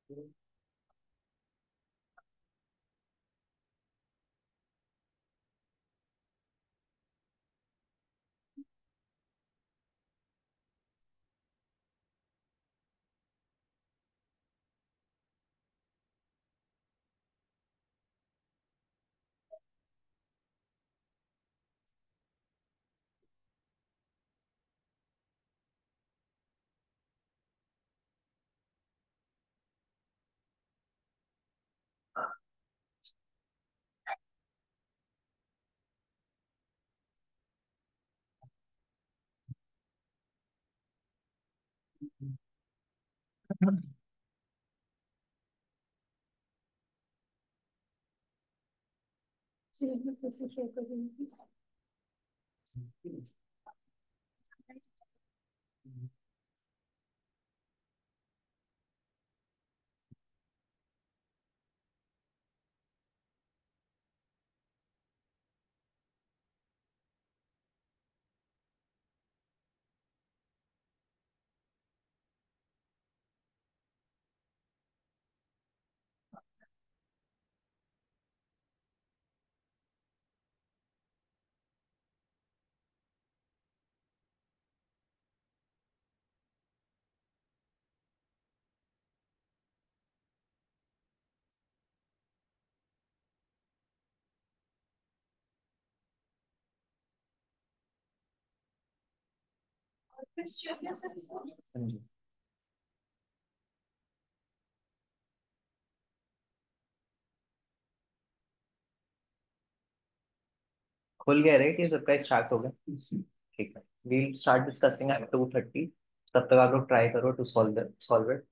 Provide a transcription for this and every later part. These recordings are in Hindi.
हाँ जी। खुल गया राइट, ये सबका स्टार्ट हो गया। ठीक है, वील स्टार्ट डिस्कसिंग एट 2:30। तब तक आप लोग ट्राई करो टू सॉल्व इट।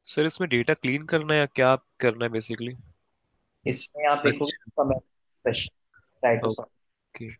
सर इसमें डेटा क्लीन करना है या क्या करना है बेसिकली? इसमें आप देखोगे अच्छा। Comment question, try to solve. Okay.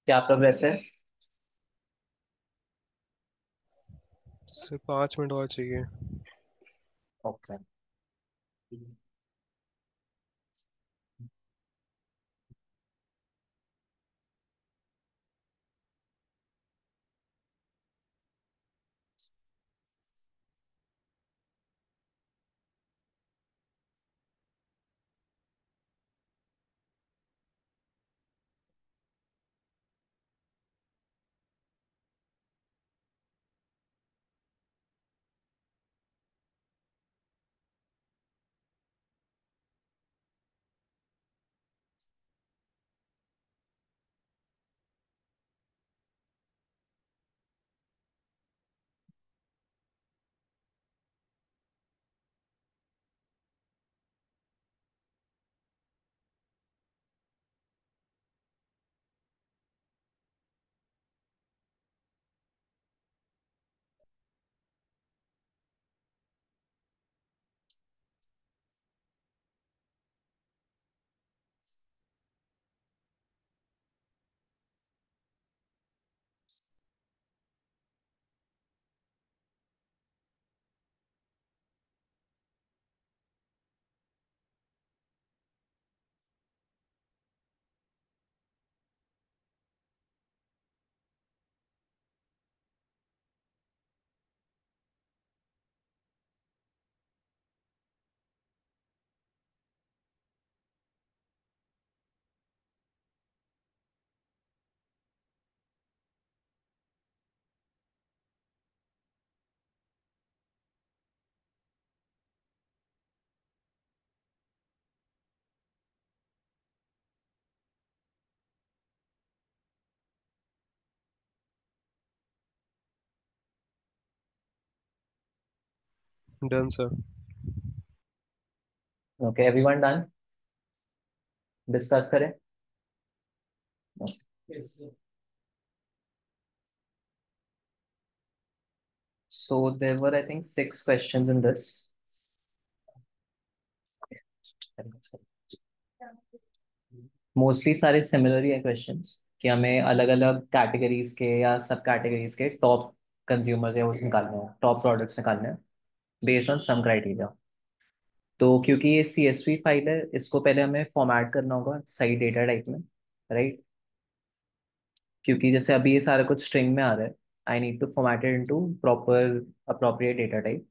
क्या प्रोग्रेस है? सिर्फ 5 मिनट और चाहिए। Okay. Done sir. Okay, everyone done? Discuss करें। So there were, I think, 6 questions in this. Mostly सारे सिमिलर ही है क्वेश्चंस, कि हमें अलग अलग कैटेगरीज के या सब कैटेगरीज के टॉप कंज्यूमर्स या वो निकालने हैं, टॉप प्रोडक्ट्स निकालने हैं बेस्ड ऑन सम क्राइटेरिया। तो क्योंकि ये CSV फाइल है, इसको पहले हमें फॉर्मेट करना होगा सही डेटा टाइप में, राइट? क्योंकि जैसे अभी ये सारा कुछ स्ट्रिंग में आ रहा है, I need to format it into proper appropriate data type.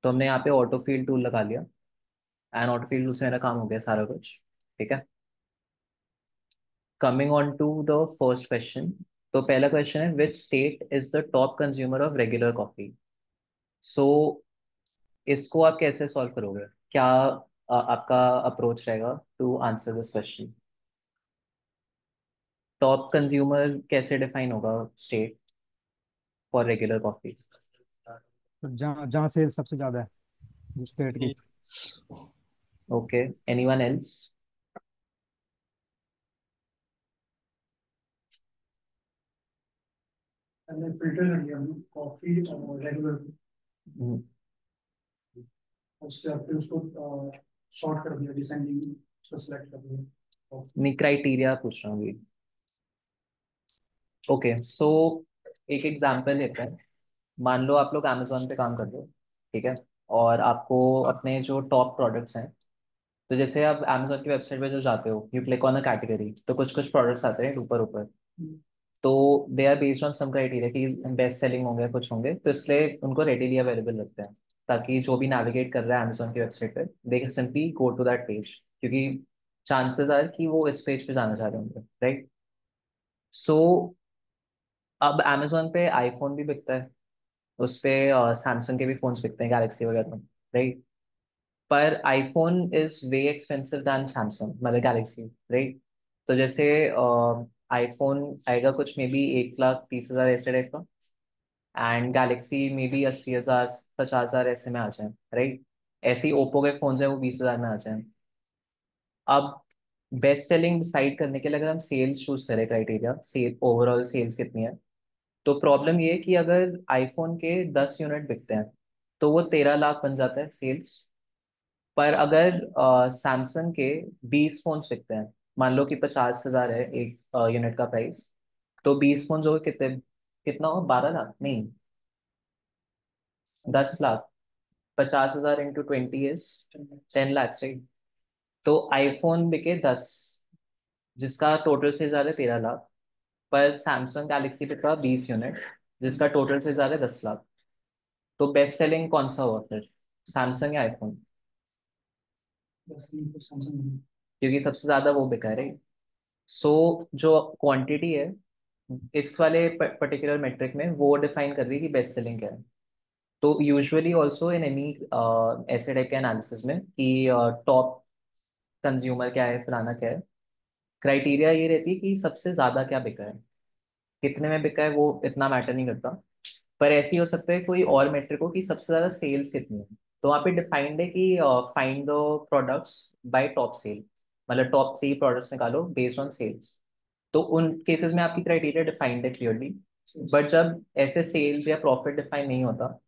तो हमने यहाँ पे ऑटो फील्ड टूल लगा लिया, एंड ऑटो फील्ड टूल से मेरा काम हो गया सारा कुछ। ठीक है, coming on to the first question. तो पहला क्वेश्चन है, which state is the top consumer of regular coffee? So इसको आप कैसे सॉल्व करोगे? क्या आपका अप्रोच रहेगा to answer this question? Top consumer कैसे डिफाइन होगा स्टेट फॉर रेगुलर कॉफी? जहाँ जहाँ सेल सबसे ज्यादा है, जिस स्टेट की। Okay, anyone else? हमने फिल्टर कर लिया, हमने कॉफी और रेगुलर, उसके बाद फिर उसको सॉर्ट कर दिया, डिसेंडिंग उसको सिलेक्ट कर दिया। नहीं, क्राइटेरिया पूछ रहा हूँ। ओके, सो एक एग्जांपल लेते हैं। मान लो आप लोग अमेजोन पे काम कर रहे हो, ठीक है? और आपको अपने जो टॉप प्रोडक्ट्स हैं, तो जैसे आप अमेजोन की वेबसाइट पे जब जाते हो, you click on a category, तो कुछ कुछ प्रोडक्ट्स आते हैं ऊपर ऊपर। तो they are based on some criteria कि बेस्ट सेलिंग होंगे, कुछ होंगे, तो इसलिए उनको रेडीली अवेलेबल रखते हैं, ताकि जो भी नेविगेट कर रहा है अमेजोन की वेबसाइट पे, they can simply go to that page, क्योंकि चांसेस आर कि वो इस पेज पे जाना चाह रहे होंगे, राइट? सो अब अमेजोन पे आईफोन भी बिकता है, उस पे सैमसंग के भी फोन्स बिकते हैं, गैलेक्सी वगैरह, राइट? पर iPhone is way expensive than Samsung, मतलब गैलेक्सी, राइट? तो जैसे आईफोन आएगा कुछ मे बी 1,30,000 ऐसे टाइप का, एंड गैलेक्सी मे बी 80,000 50,000 ऐसे में आ जाए, राइट? ऐसे ही ओप्पो के फोन है, वो 20,000 में आ जाए। अब बेस्ट सेलिंग डिसाइड करने के लिए अगर हम सेल्स चूज करें, क्राइटेरिया सेल, ओवरऑल सेल्स कितनी है, तो प्रॉब्लम ये है कि अगर आईफोन के 10 यूनिट बिकते हैं तो वो 13 लाख बन जाता है सेल्स। पर अगर सैमसंग के 20 फोन्स बिकते हैं, मान लो कि 50,000 है एक यूनिट का प्राइस, तो 20 फोन्स हो गए कितने, कितना हो, 12 लाख नहीं, 10 lakh. 50,000 into 20 is 10 lakhs, right. तो आईफोन बिके 10, जिसका टोटल से ज्यादा 13 लाख, पर सैमसंग गैलेक्सी बिका 20 यूनिट, जिसका टोटल से ज्यादा 10 लाख। तो बेस्ट सेलिंग कौन सा हुआ फिर, सैमसंग या आईफोन? बस नहीं तो सैमसंग नहीं। क्योंकि सबसे ज्यादा वो बिका है, राइट। सो जो क्वांटिटी है इस वाले पर्टिकुलर मेट्रिक में वो डिफाइन कर रही है कि बेस्ट सेलिंग क्या है। तो यूजुअली ऑल्सो इन एनी ऐसे टाइप के एनालिसिस में कि टॉप कंज्यूमर क्या है, फलाना क्या है, क्राइटेरिया ये रहती है कि सबसे ज्यादा क्या बिका है। कितने में बिका है वो इतना मैटर नहीं करता, पर ऐसे ही हो सकता है कोई और मेट्रिक हो कि सबसे ज्यादा सेल्स कितनी है। तो वहाँ पे डिफाइंड है कि find the products by top sale, मतलब टॉप 3 प्रोडक्ट्स निकालो बेस्ड ऑन सेल्स। तो उन केसेस में आपकी क्राइटेरिया डिफाइंड है क्लियरली। बट जब ऐसे सेल्स या प्रॉफिट डिफाइन नहीं होता,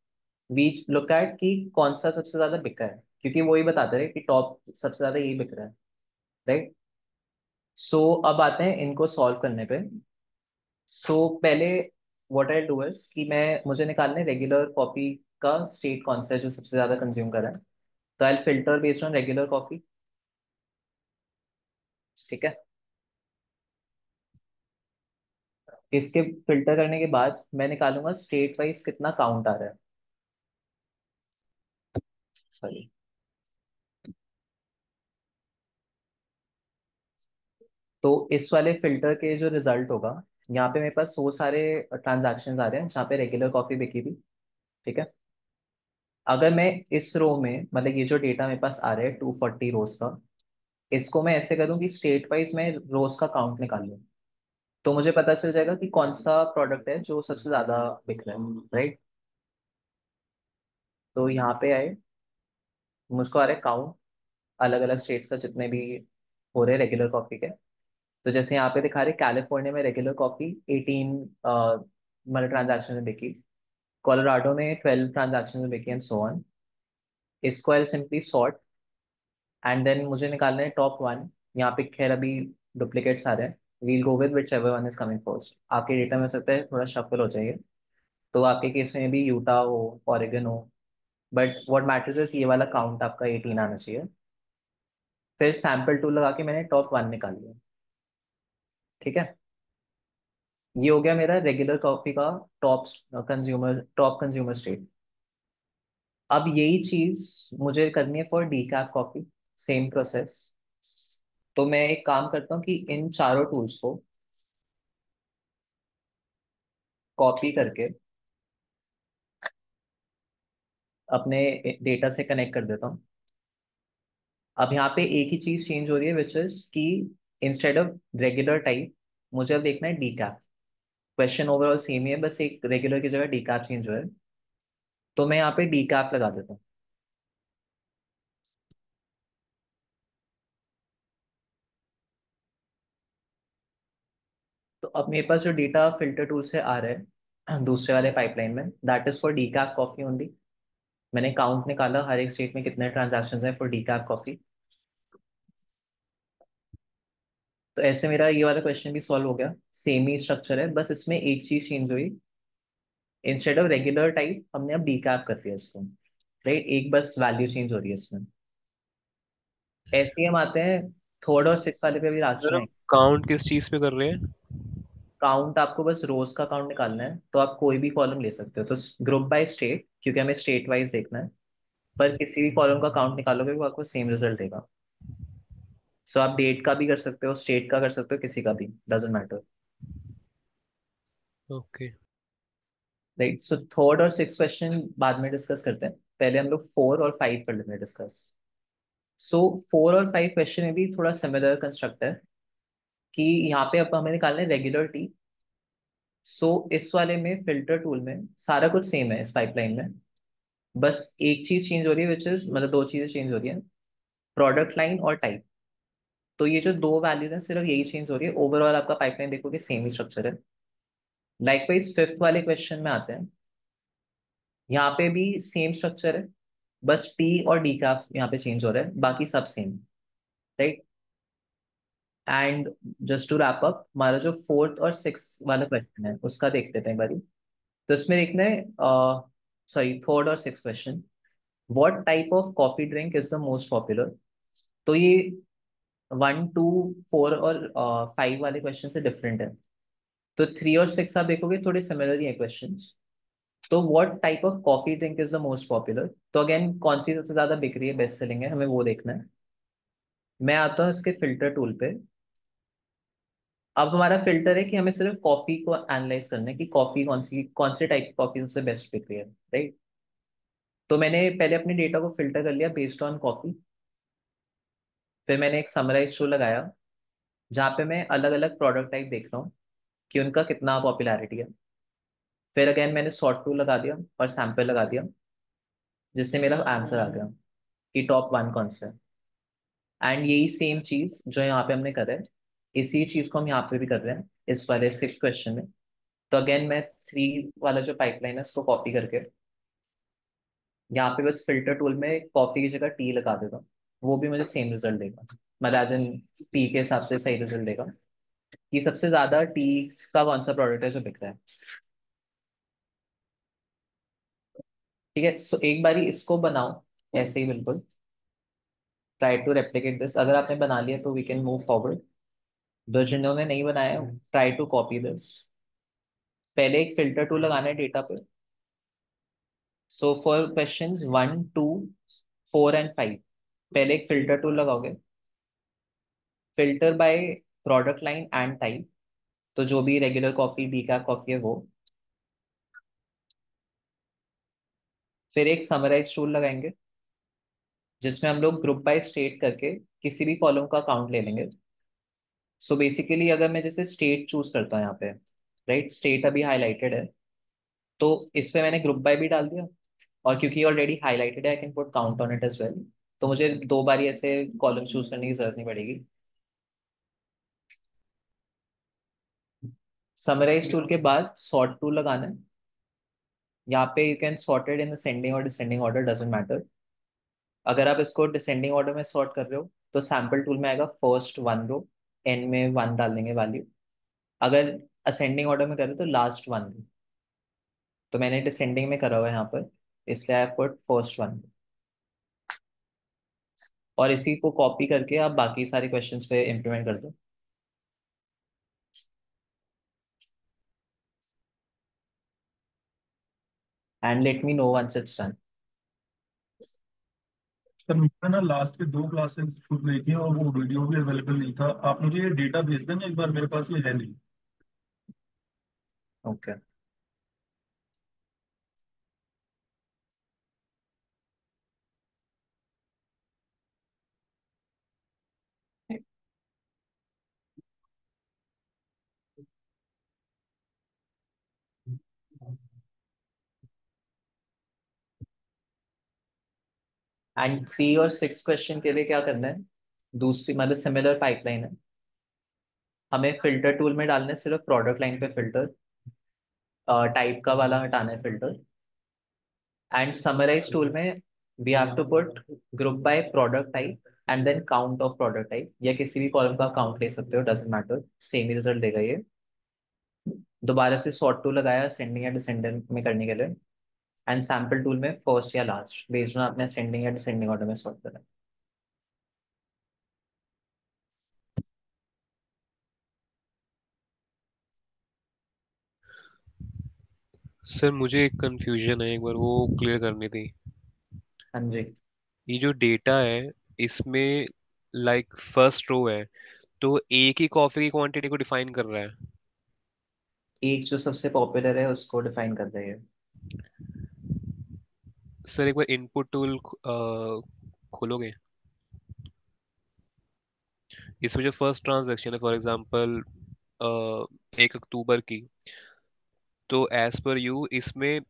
वी लुक एट कि कौन सा सबसे ज्यादा बिका है, क्योंकि वो ही बताते रहे कि टॉप सबसे ज्यादा यही बिक रहा है, राइट। सो अब आते हैं इनको सॉल्व करने पे। सो पहले व्हाट आई डू इज कि मैं, मुझे निकालना है रेगुलर कॉपी का स्टेट कौन सा है जो सबसे ज्यादा कंज्यूम कर रहा है। तो I filter based on regular copy, ठीक है। इसके फिल्टर करने के बाद मैं निकालूंगा स्टेट वाइज कितना काउंट आ रहा है, सॉरी। तो इस वाले फिल्टर के जो रिजल्ट होगा, यहाँ पे मेरे पास 100 सारे ट्रांजैक्शंस आ रहे हैं जहाँ पे रेगुलर कॉपी बिकी थी, ठीक है। अगर मैं इस रो में, मतलब ये जो डेटा मेरे पास आ रहा है 240 रोज का, इसको मैं ऐसे करूँ कि स्टेट वाइज मैं रोज का काउंट निकाल लूँ, तो मुझे पता चल जाएगा कि कौन सा प्रोडक्ट है जो सबसे ज्यादा बिक रहा है, राइट। तो यहाँ पे आए, मुझको आ रहा है काउंट अलग अलग स्टेट्स का जितने भी हो रहे हैं रेगुलर कॉपी के। तो जैसे यहाँ पे दिखा रहे कैलिफोर्निया में रेगुलर कॉपी 18 मतलब ट्रांजैक्शन में बिकी, कोलोराडो में 12 ट्रांजैक्शन में बिकी, एंड सो ऑन। इसको I simply sort, and then मुझे निकालना है टॉप 1। यहाँ पे खैर अभी डुप्लीकेट्स आ रहे हैं, we'll go with whichever one is coming first. आपके डेटा में हो सकता है थोड़ा शफल हो जाएगा, तो आपके केस में भी यूटा हो, ओरेगन हो, बट व्हाट मैटर्स इज ये वाला काउंट आपका 18 आना चाहिए। फिर सैम्पल टूल लगा के मैंने टॉप 1 निकाल लिया, ठीक है। ये हो गया मेरा रेगुलर कॉफी का टॉप कंज्यूमर स्टेट। अब यही चीज मुझे करनी है for D cap coffee, same process. तो मैं एक काम करता हूँ कि इन चारों टूल्स को कॉपी करके अपने डेटा से कनेक्ट कर देता हूँ। अब यहाँ पे एक ही चीज चेंज हो रही है, विच इज कि इंस्टेड ऑफ रेगुलर टाइप मुझे अब देखना है D cap. Question overall same ही है, बस एक रेगुलर की जगह डी कैप चेंज हुआ है। तो मैं यहाँ पे डी कैप लगा देता हूँ। तो अब मेरे पास जो डेटा फिल्टर टूल से आ रहा है दूसरे वाले पाइपलाइन में, that is for D cap coffee only. मैंने काउंट निकाला हर एक स्टेट में कितने ट्रांजैक्शंस हैं फॉर डी कैप कॉफी। तो ऐसे मेरा ये वाला क्वेश्चन भी सॉल्व हो गया, सेम ही स्ट्रक्चर है, बस इसमें एक चीज चेंज हुई। इंस्टेड ऑफ रेगुलर टाइप हमने अब डी कैप कर दिया इसको, राइट। एक बस वैल्यू चेंज हो रही है इसमें। ऐसे ही हम आते हैं थर्ड और सिक्स वाले पे भी लास्ट सर में हम आएंगे। काउंट किस चीज पे कर रहे हैं? काउंट आपको बस रोज का काउंट निकालना है, तो आप कोई भी कॉलम ले सकते हो, तो ग्रुप बाय स्टेट, क्योंकि हमें स्टेट वाइज देखना है। पर किसी भी कॉलम का काउंट निकालोगे वो आपको सेम रिजल्ट देगा। सो आप डेट का भी कर सकते हो, स्टेट का कर सकते हो, किसी का भी, doesn't matter, okay. Right. So third और सिक्स क्वेश्चन बाद में डिस्कस करते हैं, पहले हम लोग 4 और 5 कर लेते हैं डिस्कस। सो 4 और 5 क्वेश्चन में भी थोड़ा सिमिलर कंस्ट्रक्ट है कि यहाँ पे अब हमें निकालना है रेगुलर टी। सो इस वाले में फिल्टर टूल में सारा कुछ सेम है इस पाइपलाइन में, बस एक चीज चेंज हो रही है, विच इज मतलब दो चीजें चेंज हो रही है, प्रोडक्ट लाइन और टाइप। तो ये जो दो वैल्यूज हैं सिर्फ यही चेंज हो रही है, ओवरऑल आपका पाइपलाइन देखोगे सेम ही स्ट्रक्चर है। लाइकवाइज फिफ्थ वाले क्वेश्चन में आते हैं। यहाँ पे भी सेम स्ट्रक्चर है, बस टी और डी का यहाँ पे चेंज हो रहा है, बाकी सब same. Right. And just to wrap up, हमारा जो फोर्थ और सिक्स वाला क्वेश्चन है उसका देख लेते हैं एक बारी। तो इसमें देखना है, सॉरी, थर्ड और six question, what type of coffee drink is the most popular. तो ये वन टू फोर और फाइव वाले क्वेश्चन से डिफरेंट है। तो थ्री और सिक्स आप देखोगे थोड़े सिमिलर ही है क्वेश्चन। तो what type of coffee drink is the most popular, तो अगेन कौन सी सबसे ज्यादा बिक रही है, बेस्ट सेलिंग है, हमें वो देखना है। मैं आता हूँ इसके फिल्टर टूल पे। अब हमारा फिल्टर है कि हमें सिर्फ कॉफी को एनालाइज करना है कि कॉफी कौन से टाइप की कॉफी सबसे बेस्ट बिक रही है। राइट। तो मैंने पहले अपने डेटा को फिल्टर कर लिया बेस्ड ऑन कॉफी। फिर मैंने एक समराइज टूल लगाया जहाँ पे मैं अलग अलग प्रोडक्ट टाइप देख रहा हूँ कि उनका कितना पॉपुलैरिटी है। फिर अगेन मैंने सॉर्ट टूल लगा दिया और सैंपल लगा दिया, जिससे मेरा आंसर आ गया कि टॉप वन कौन सा है। एंड यही सेम चीज जो यहाँ पे हमने करा है, इसी चीज को हम यहाँ पे भी कर रहे हैं इस वाले सिक्स क्वेश्चन में। तो अगेन मैं थ्री वाला जो पाइपलाइन है उसको कॉपी करके यहाँ पे बस फिल्टर टूल में कॉफी की जगह टी लगा देगा, वो भी मुझे सेम रिजल्ट देगा। मतलब एज इन टी के हिसाब से सही रिजल्ट देगा कि सबसे ज्यादा टी का कौन सा प्रोडक्ट है जो बिक रहा है। ठीक है, सो एक बारी इसको बनाओ ऐसे ही बिल्कुल। ट्राई टू रेप्लिकेट दिस, अगर आपने बना लिया तो वी कैन मूव फॉरवर्ड। जो जिन्होंने नहीं बनाया, ट्राई टू कॉपी दिस। पहले एक फिल्टर टूल लगाना है डेटा पे। So for question one two four and five, पहले एक फिल्टर टूल लगाओगे, filter by product line and type. तो जो भी रेगुलर कॉफी डीकैफ कॉफी है वो। फिर एक समराइज टूल लगाएंगे जिसमें हम लोग ग्रुप बाय स्टेट करके किसी भी कॉलम का काउंट ले लेंगे। सो बेसिकली अगर मैं जैसे स्टेट चूज करता हूँ यहाँ पे, राइट, स्टेट अभी हाईलाइटेड है, तो इस पे मैंने ग्रुप बाय भी डाल दिया। और क्योंकि ऑलरेडी हाईलाइटेड है I can put count on it as well. तो मुझे दो बारी ऐसे कॉलम चूज करने की जरूरत नहीं पड़ेगी। समराइज टूल के बाद सॉर्ट टूल लगाना है। यहाँ पे you can sorted in ascending और डिसेंडिंग ऑर्डर, डजेंट मैटर। अगर आप इसको डिसेंडिंग ऑर्डर में सॉर्ट कर रहे हो तो सैम्पल टूल में आएगा फर्स्ट वन रो, एन में वन डाल देंगे वैल्यू। अगर असेंडिंग ऑर्डर में करें तो लास्ट वन रो। तो मैंने डिसेंडिंग में करा हुआ है यहाँ पर, इसलिए आई पुट फर्स्ट वन। और इसी को कॉपी करके आप बाकी सारे क्वेश्चंस पे इम्प्लीमेंट कर दो। And let me know once it's done. Sir मैंने ना लास्ट के दो क्लासेस छूट गई थी और वो वीडियो भी अवेलेबल नहीं था। आप मुझे ये डेटा भेज देंगे एक बार, मेरे पास ये है नहीं। ओके। एंड थ्री और सिक्स क्वेश्चन के लिए क्या करना है, दूसरी मतलब सिमिलर पाइपलाइन है। हमें फिल्टर टूल में डालना है सिर्फ प्रोडक्ट लाइन पे फिल्टर, टाइप का वाला हटाना है फिल्टर। एंड समराइज टूल में we have to put group by product type and then count of product type, या किसी भी कॉलम का काउंट ले सकते हो, डजेंट मैटर, सेम ही रिजल्ट देगा ये। दोबारा से सॉर्ट टूल लगाया सेंडिंग या डिसेंडिंग में करने के लिए। एंड सैम्पल टूल में फर्स्ट या लास्ट बेस्ड ऑन आपने सेंडिंग या डिसेंडिंग ऑर्डर में सॉर्ट करा। सर मुझे एक कंफ्यूजन है, एक बार वो क्लियर करनी थी। हाँ जी। ये जो डेटा है इसमें लाइक फर्स्ट रो है, तो एक ही कॉफी की क्वांटिटी को डिफाइन कर रहा है। एक जो सबसे पॉपुलर है उसको डिफाइन कर रही है। सर एक बार इनपुट टूल खोलोगे? इसमें जो फर्स्ट ट्रांजैक्शन है फॉर एग्जांपल 1 अक्टूबर की, तो एज पर यू इसमें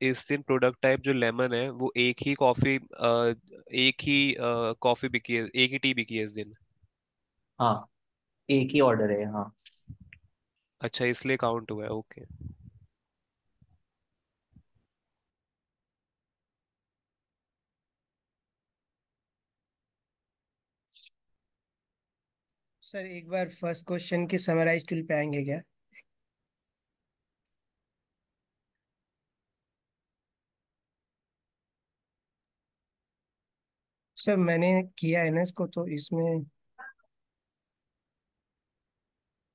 इस दिन प्रोडक्ट टाइप जो लेमन है वो एक ही कॉफी बिकी है, एक ही टी बिकी है इस दिन। हाँ, एक ही ऑर्डर है, हाँ। अच्छा, इसलिए काउंट हुआ है, ओके। सर एक बार फर्स्ट क्वेश्चन की समराइज टूल पे आएंगे क्या? सर मैंने किया है ना इसको, तो इसमें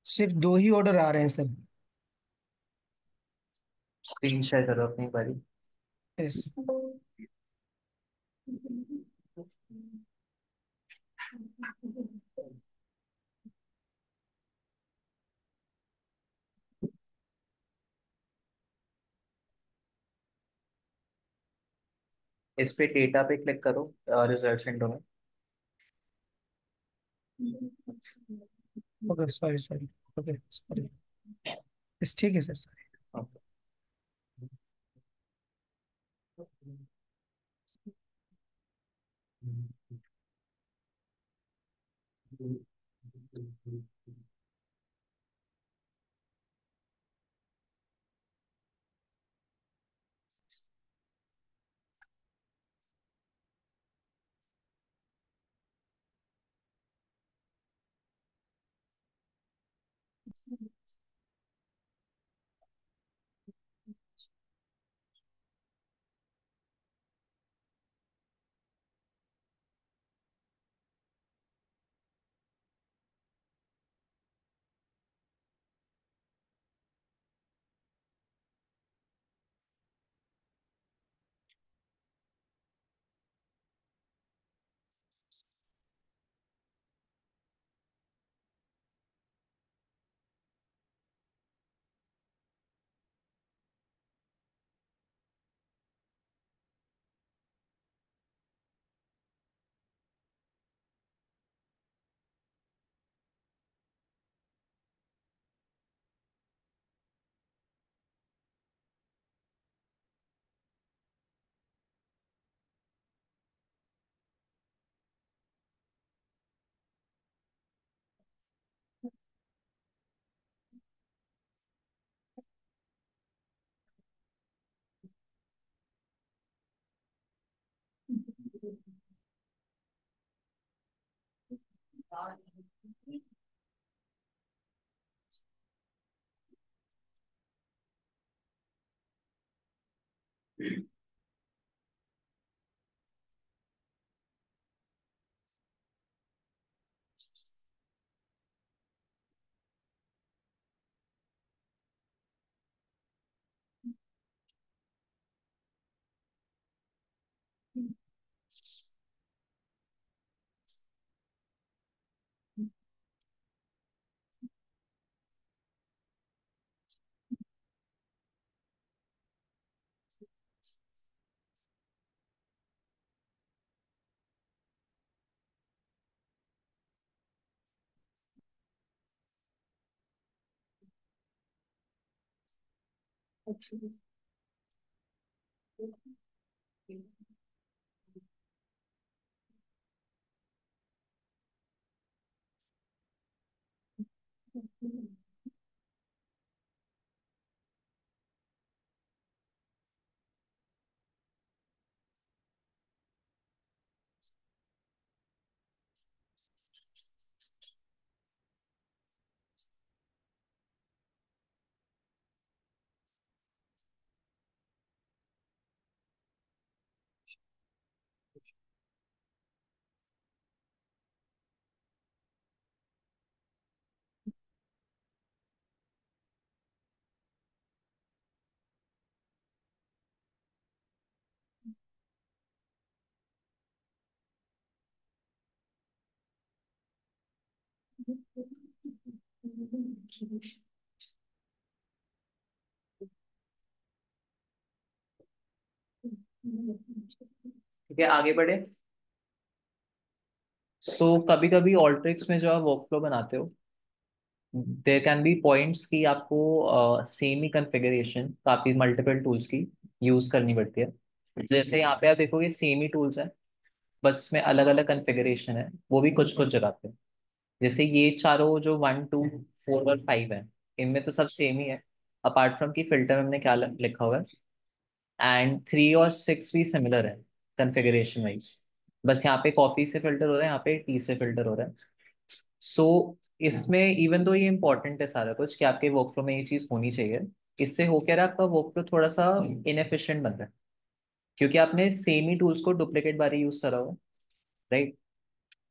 सिर्फ दो ही ऑर्डर आ रहे हैं सर। स्क्रीन शेयर करो अपनी बारी। यस। इस पे डेटा पे क्लिक करो, रिजल्ट विंडो में। Okay sorry sorry. Okay sorry. Yes ठीक है सर, सॉरी। ठीक है, आगे बढ़े। सो कभी कभी ऑल्ट्रिक्स में जो आप वर्कफ्लो बनाते हो, देयर कैन बी पॉइंट्स कि आपको सेम ही कॉन्फ़िगरेशन काफी मल्टीपल टूल्स की यूज करनी पड़ती है। जैसे यहाँ पे आप देखोगे सेम ही टूल्स हैं, बस इसमें अलग अलग कॉन्फ़िगरेशन है, वो भी कुछ कुछ जगह पे। जैसे ये चारों जो 1 2 4 और 5 है, इनमें तो सब सेम ही है, अपार्ट फ्रॉम की फिल्टर हमने क्या लिखा हुआ है। एंड 3 और 6 भी सिमिलर है कन्फिगरेशन वाइज, बस यहाँ पे कॉफी से फिल्टर हो रहा है, यहाँ पे टी से फिल्टर हो रहा है। सो इसमें इवन दो ये इंपॉर्टेंट है सारा कुछ कि आपके वर्कफ्लो में ये चीज होनी चाहिए, इससे हो क्या रहा है, आपका वर्कफ्लो थोड़ा सा इनएफिशिएंट बन रहा है, क्योंकि आपने सेम ही टूल्स को डुप्लीकेट बारी यूज करा हुआ है, राइट।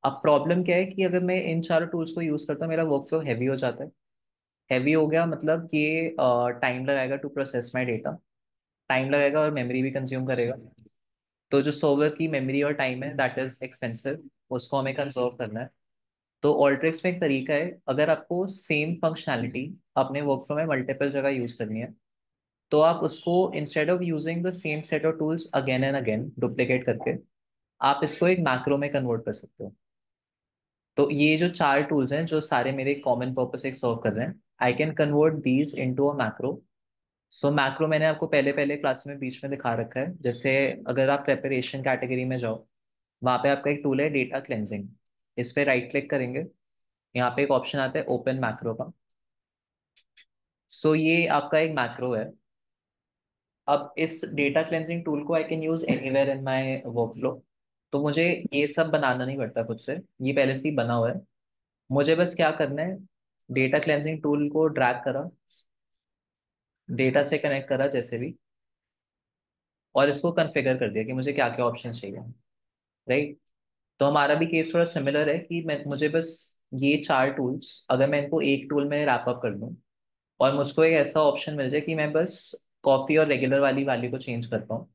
अब प्रॉब्लम क्या है कि अगर मैं इन चारों टूल्स को यूज करता हूँ, मेरा वर्कफ्लो हैवी हो जाता है। हैवी हो गया मतलब ये टाइम लगाएगा to process my data, time लगेगा और मेमोरी भी कंज्यूम करेगा। तो जो सर्वर की मेमोरी और टाइम है दैट इज एक्सपेंसिव, उसको हमें कंजर्व करना है। तो ऑल्ट्रिक्स में एक तरीका है, अगर आपको सेम फंक्शनैलिटी अपने वर्कफ्लो में मल्टीपल जगह यूज करनी है, तो आप उसको instead of using the same set of tools again and again duplicate करके, आप इसको एक मैक्रो में कन्वर्ट कर सकते हो। तो ये जो चार टूल्स हैं जो सारे मेरे कॉमन पर्पस एक सर्व कर रहे हैं, I can convert these into a macro. So macro मैंने आपको पहले पहले क्लास में बीच में दिखा रखा है। जैसे अगर आप प्रेपरेशन कैटेगरी में जाओ, वहाँ पे आपका एक टूल है डेटा क्लेंजिंग, इस पे राइट क्लिक करेंगे, यहाँ पे एक ऑप्शन आता है ओपन मैक्रो का। सो ये आपका एक मैक्रो है। अब इस डेटा क्लेंजिंग टूल को I can use anywhere in my workflow, तो मुझे ये सब बनाना नहीं पड़ता खुद से, ये पहले से ही बना हुआ है। मुझे बस क्या करना है, डेटा क्लेंजिंग टूल को ड्रैग करा, डेटा से कनेक्ट करा जैसे भी, और इसको कॉन्फ़िगर कर दिया कि मुझे क्या क्या ऑप्शन चाहिए, राइट। तो हमारा भी केस थोड़ा सिमिलर है कि मैं मुझे बस ये चार टूल्स, अगर मैं इनको एक टूल में रैप अप कर दूं और मुझको एक ऐसा ऑप्शन मिल जाए कि मैं बस कॉफी और रेगुलर वाली वैल्यू को चेंज कर पाऊँ,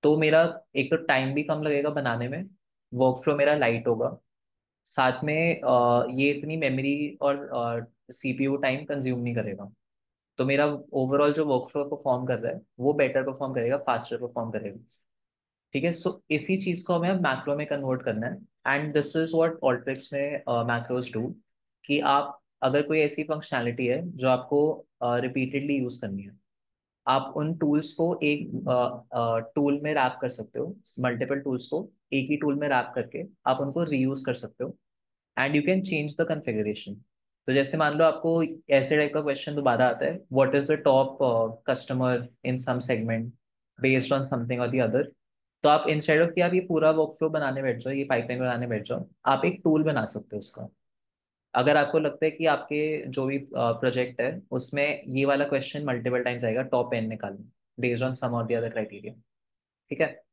तो मेरा एक तो टाइम भी कम लगेगा बनाने में, वर्कफ्लो मेरा लाइट होगा, साथ में ये इतनी मेमोरी और सीपीयू टाइम कंज्यूम नहीं करेगा। तो मेरा ओवरऑल जो वर्कफ्लो परफॉर्म कर रहा है वो बेटर परफॉर्म करेगा, फास्टर परफॉर्म करेगा। ठीक है, सो इसी चीज को हमें मैक्रो में कन्वर्ट करना है, एंड दिस इज व्हाट ऑल्ट्रिक्स में मैक्रोज डू, कि आप अगर कोई ऐसी फंक्शनैलिटी है जो आपको रिपीटेडली यूज करनी है, आप उन टूल्स को एक टूल में रैप कर सकते हो, मल्टीपल टूल्स को एक ही टूल में रैप करके आप उनको रीयूज कर सकते हो, and you can change the configuration. तो जैसे मान लो आपको ऐसे टाइप का क्वेश्चन दोबारा आता है, what is the top customer in some segment based on something और द अदर, तो आप इंस्टेड ऑफ कि आप ये पूरा वर्कफ्लो बनाने बैठ जाओ, ये पाइपलाइन बनाने बैठ जाओ, आप एक टूल बना सकते हो उसका। अगर आपको लगता है कि आपके जो भी प्रोजेक्ट है उसमें ये वाला क्वेश्चन मल्टीपल टाइम्स आएगा, टॉप एन निकालना बेस्ड ऑन सम और द अदर क्राइटेरिया। ठीक है,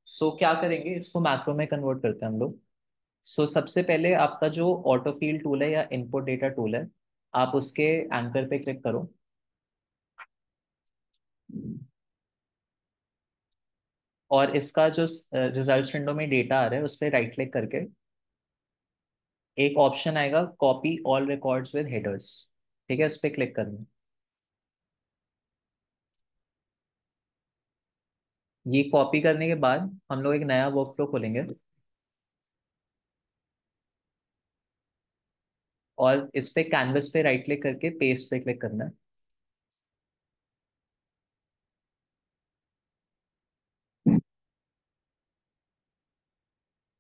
सो क्या करेंगे, इसको मैक्रो में कन्वर्ट करते हैं हम लोग। सो सबसे पहले आपका जो ऑटो फील्ड टूल है या इनपुट डेटा टूल है, आप उसके एंकर पे क्लिक करो, और इसका जो रिजल्ट विंडो में डेटा आ रहा है उस पर राइट क्लिक करके एक ऑप्शन आएगा copy all records with headers, ठीक है, उस पर क्लिक करना है। ये कॉपी करने के बाद हम लोग एक नया वर्कफ्लो खोलेंगे, और इस पे कैनवस पे राइट क्लिक करके पेस्ट पे क्लिक करना है।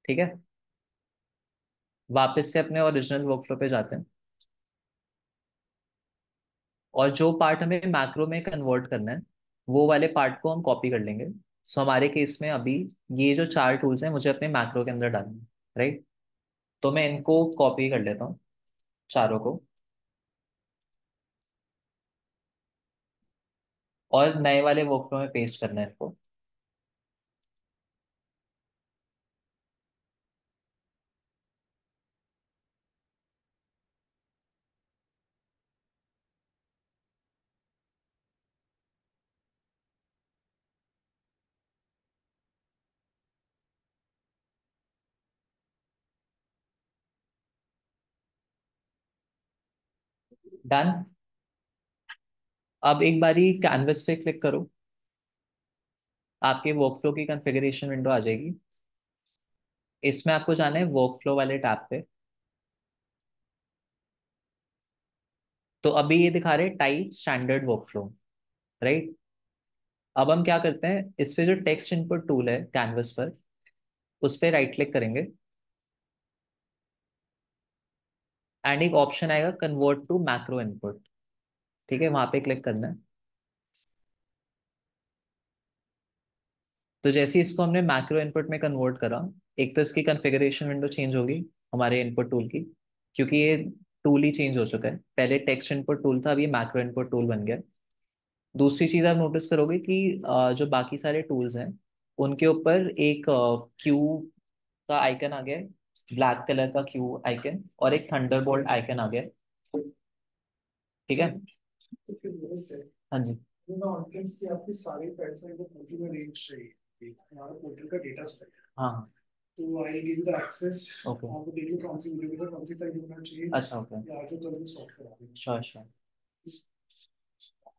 ठीक है, वापस से अपने ओरिजिनल वर्कफ्लो पे जाते हैं, और जो पार्ट हमें मैक्रो में कन्वर्ट करना है वो वाले पार्ट को हम कॉपी कर लेंगे। सो हमारे केस में अभी ये जो चार टूल्स हैं मुझे अपने मैक्रो के अंदर डालना है, राइट। तो मैं इनको कॉपी कर लेता हूँ चारों को, और नए वाले वर्कफ्लो में पेस्ट करना है इनको। डन। अब एक बारी कैनवस पे क्लिक करो, आपके वर्कफ्लो की कॉन्फ़िगरेशन विंडो आ जाएगी। इसमें आपको जाना है वर्कफ्लो वाले टैब पे। तो अभी ये दिखा रहे टाइप स्टैंडर्ड वर्कफ्लो, राइट। अब हम क्या करते हैं, इस पे जो टेक्स्ट इनपुट टूल है कैनवस पर, उस पे राइट क्लिक करेंगे, एंड एक ऑप्शन आएगा कन्वर्ट टू मैक्रो इनपुट। ठीक है, वहां पे क्लिक करना है। तो जैसे ही इसको हमने मैक्रो इनपुट में कन्वर्ट करा, एक तो इसकी कॉन्फ़िगरेशन विंडो चेंज होगी हमारे इनपुट टूल की, क्योंकि ये टूल ही चेंज हो चुका है। पहले टेक्स्ट इनपुट टूल था, अभी मैक्रो इनपुट टूल बन गया। दूसरी चीज आप नोटिस करोगे कि जो बाकी सारे टूल्स हैं उनके ऊपर एक क्यू का आइकन आ गया है, ब्लैक कलर का क्यू आइकन, और एक थंडरबोल्ट आइकन आ गया है। ठीक है। तो फिर नेक्स्ट है, हाँ जी। ऑडियंस की आपकी सारी फाइल्स हैं जो पोर्टल में रेंज चाहिए, हमारा पोर्टल का डेटा चाहिए। हाँ हाँ। तो I give the access, okay. आपको देखिए कौन सी वीडियो में कौन सी फाइल होना चाहिए, अच्छा ओके। या जो कल सॉर्ट करा देंगे। Sure sure.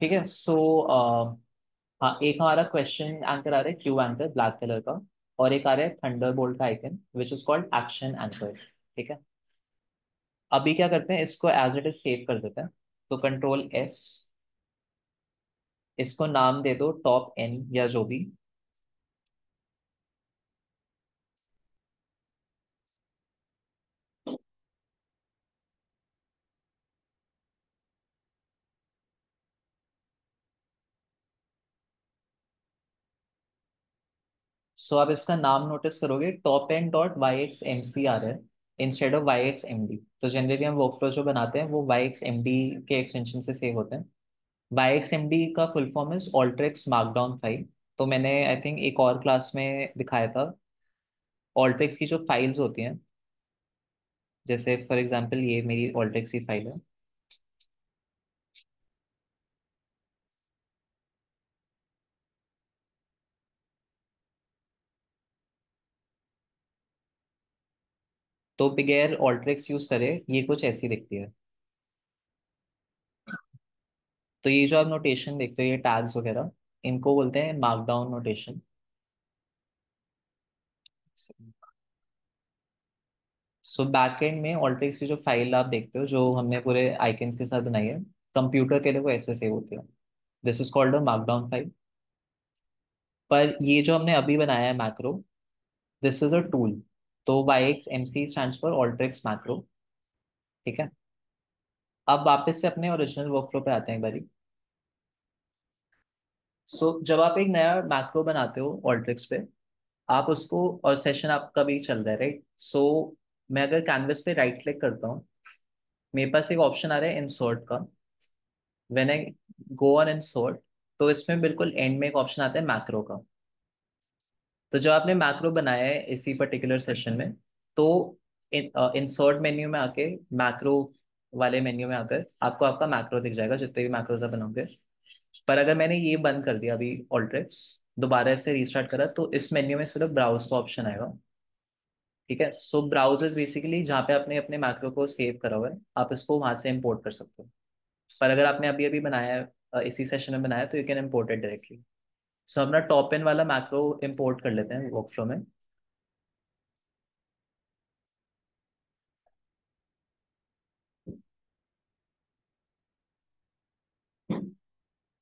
ठीक है। सो हाँ, एक हमारा क्वेश्चन एंकर आ रहा है, क्यू एंकर ब्लैक कलर का, और एक आ रहा है थंडरबोल्ट का icon which is called action anchor. ठीक है। अभी क्या करते हैं, इसको एज इट इज सेव कर देते हैं। तो कंट्रोल एस, इसको नाम दे दो टॉप एन या जो भी। सो आप इसका नाम नोटिस करोगे, top N dot Y X M C आ रहा है instead of Y X M D. तो जनरली हम वर्कफ्लो जो बनाते हैं वो वाई एक्स एम डी के एक्सटेंशन से सेव होते हैं। वाई एक्स एम डी का full form is Alteryx markdown file. तो मैंने आई थिंक एक और क्लास में दिखाया था, ऑल्ट्रिक्स की जो फाइल्स होती हैं, जैसे फॉर एग्जांपल ये मेरी ऑल्ट्रिक्स की फाइल है। तो बगैर ऑल्ट्रिक्स यूज करे ये कुछ ऐसी दिखती है। तो ये जो आप नोटेशन देखते हो, ये टैग्स वगैरह, इनको बोलते हैं मार्कडाउन नोटेशन। सो बैकएंड में ऑल्ट्रिक्स की जो फाइल आप देखते हो, जो हमने पूरे आइकन्स के साथ बनाई है, कंप्यूटर के लिए वो ऐसे सेव होती है। This is called a markdown file. पर ये जो हमने अभी बनाया है macro, this is a tool. तो Y X M C stand for Alteryx macro. ठीक है। अब वापस से अपने ओरिजिनल वर्कफ्लो पे आते हैं एक बारी। सो जब आप एक नया मैक्रो बनाते हो ऑल्ट्रिक्स पे, आप उसको, और सेशन आपका भी चल रहा है राइट, सो मैं अगर कैनवस पे राइट क्लिक करता हूँ, मेरे पास एक ऑप्शन आ रहा है इंसर्ट का। When I go on insert, तो इसमें बिल्कुल एंड में एक ऑप्शन आता है मैक्रो का। तो जब आपने मैक्रो बनाया है इसी पर्टिकुलर सेशन में, तो इंसर्ट मेन्यू में आके, मैक्रो वाले मेन्यू में आकर आपको आपका मैक्रो दिख जाएगा, जितने भी मैक्रोज आप बनाओगे। पर अगर मैंने ये बंद कर दिया अभी ऑल्ट्रिक्स, दोबारा से रीस्टार्ट करा, तो इस मेन्यू में सिर्फ ब्राउज का ऑप्शन आएगा। ठीक है। सो ब्राउज इज बेसिकली जहाँ पे आपने अपने मैक्रो को सेव करा हुआ है, आप इसको वहां से इंपोर्ट कर सकते हो। पर अगर आपने अभी अभी बनाया है, इसी सेशन में बनाया है, तो you can import it directly. So अपना टॉप एन वाला मैक्रो इंपोर्ट कर लेते हैं वर्कफ्लो में।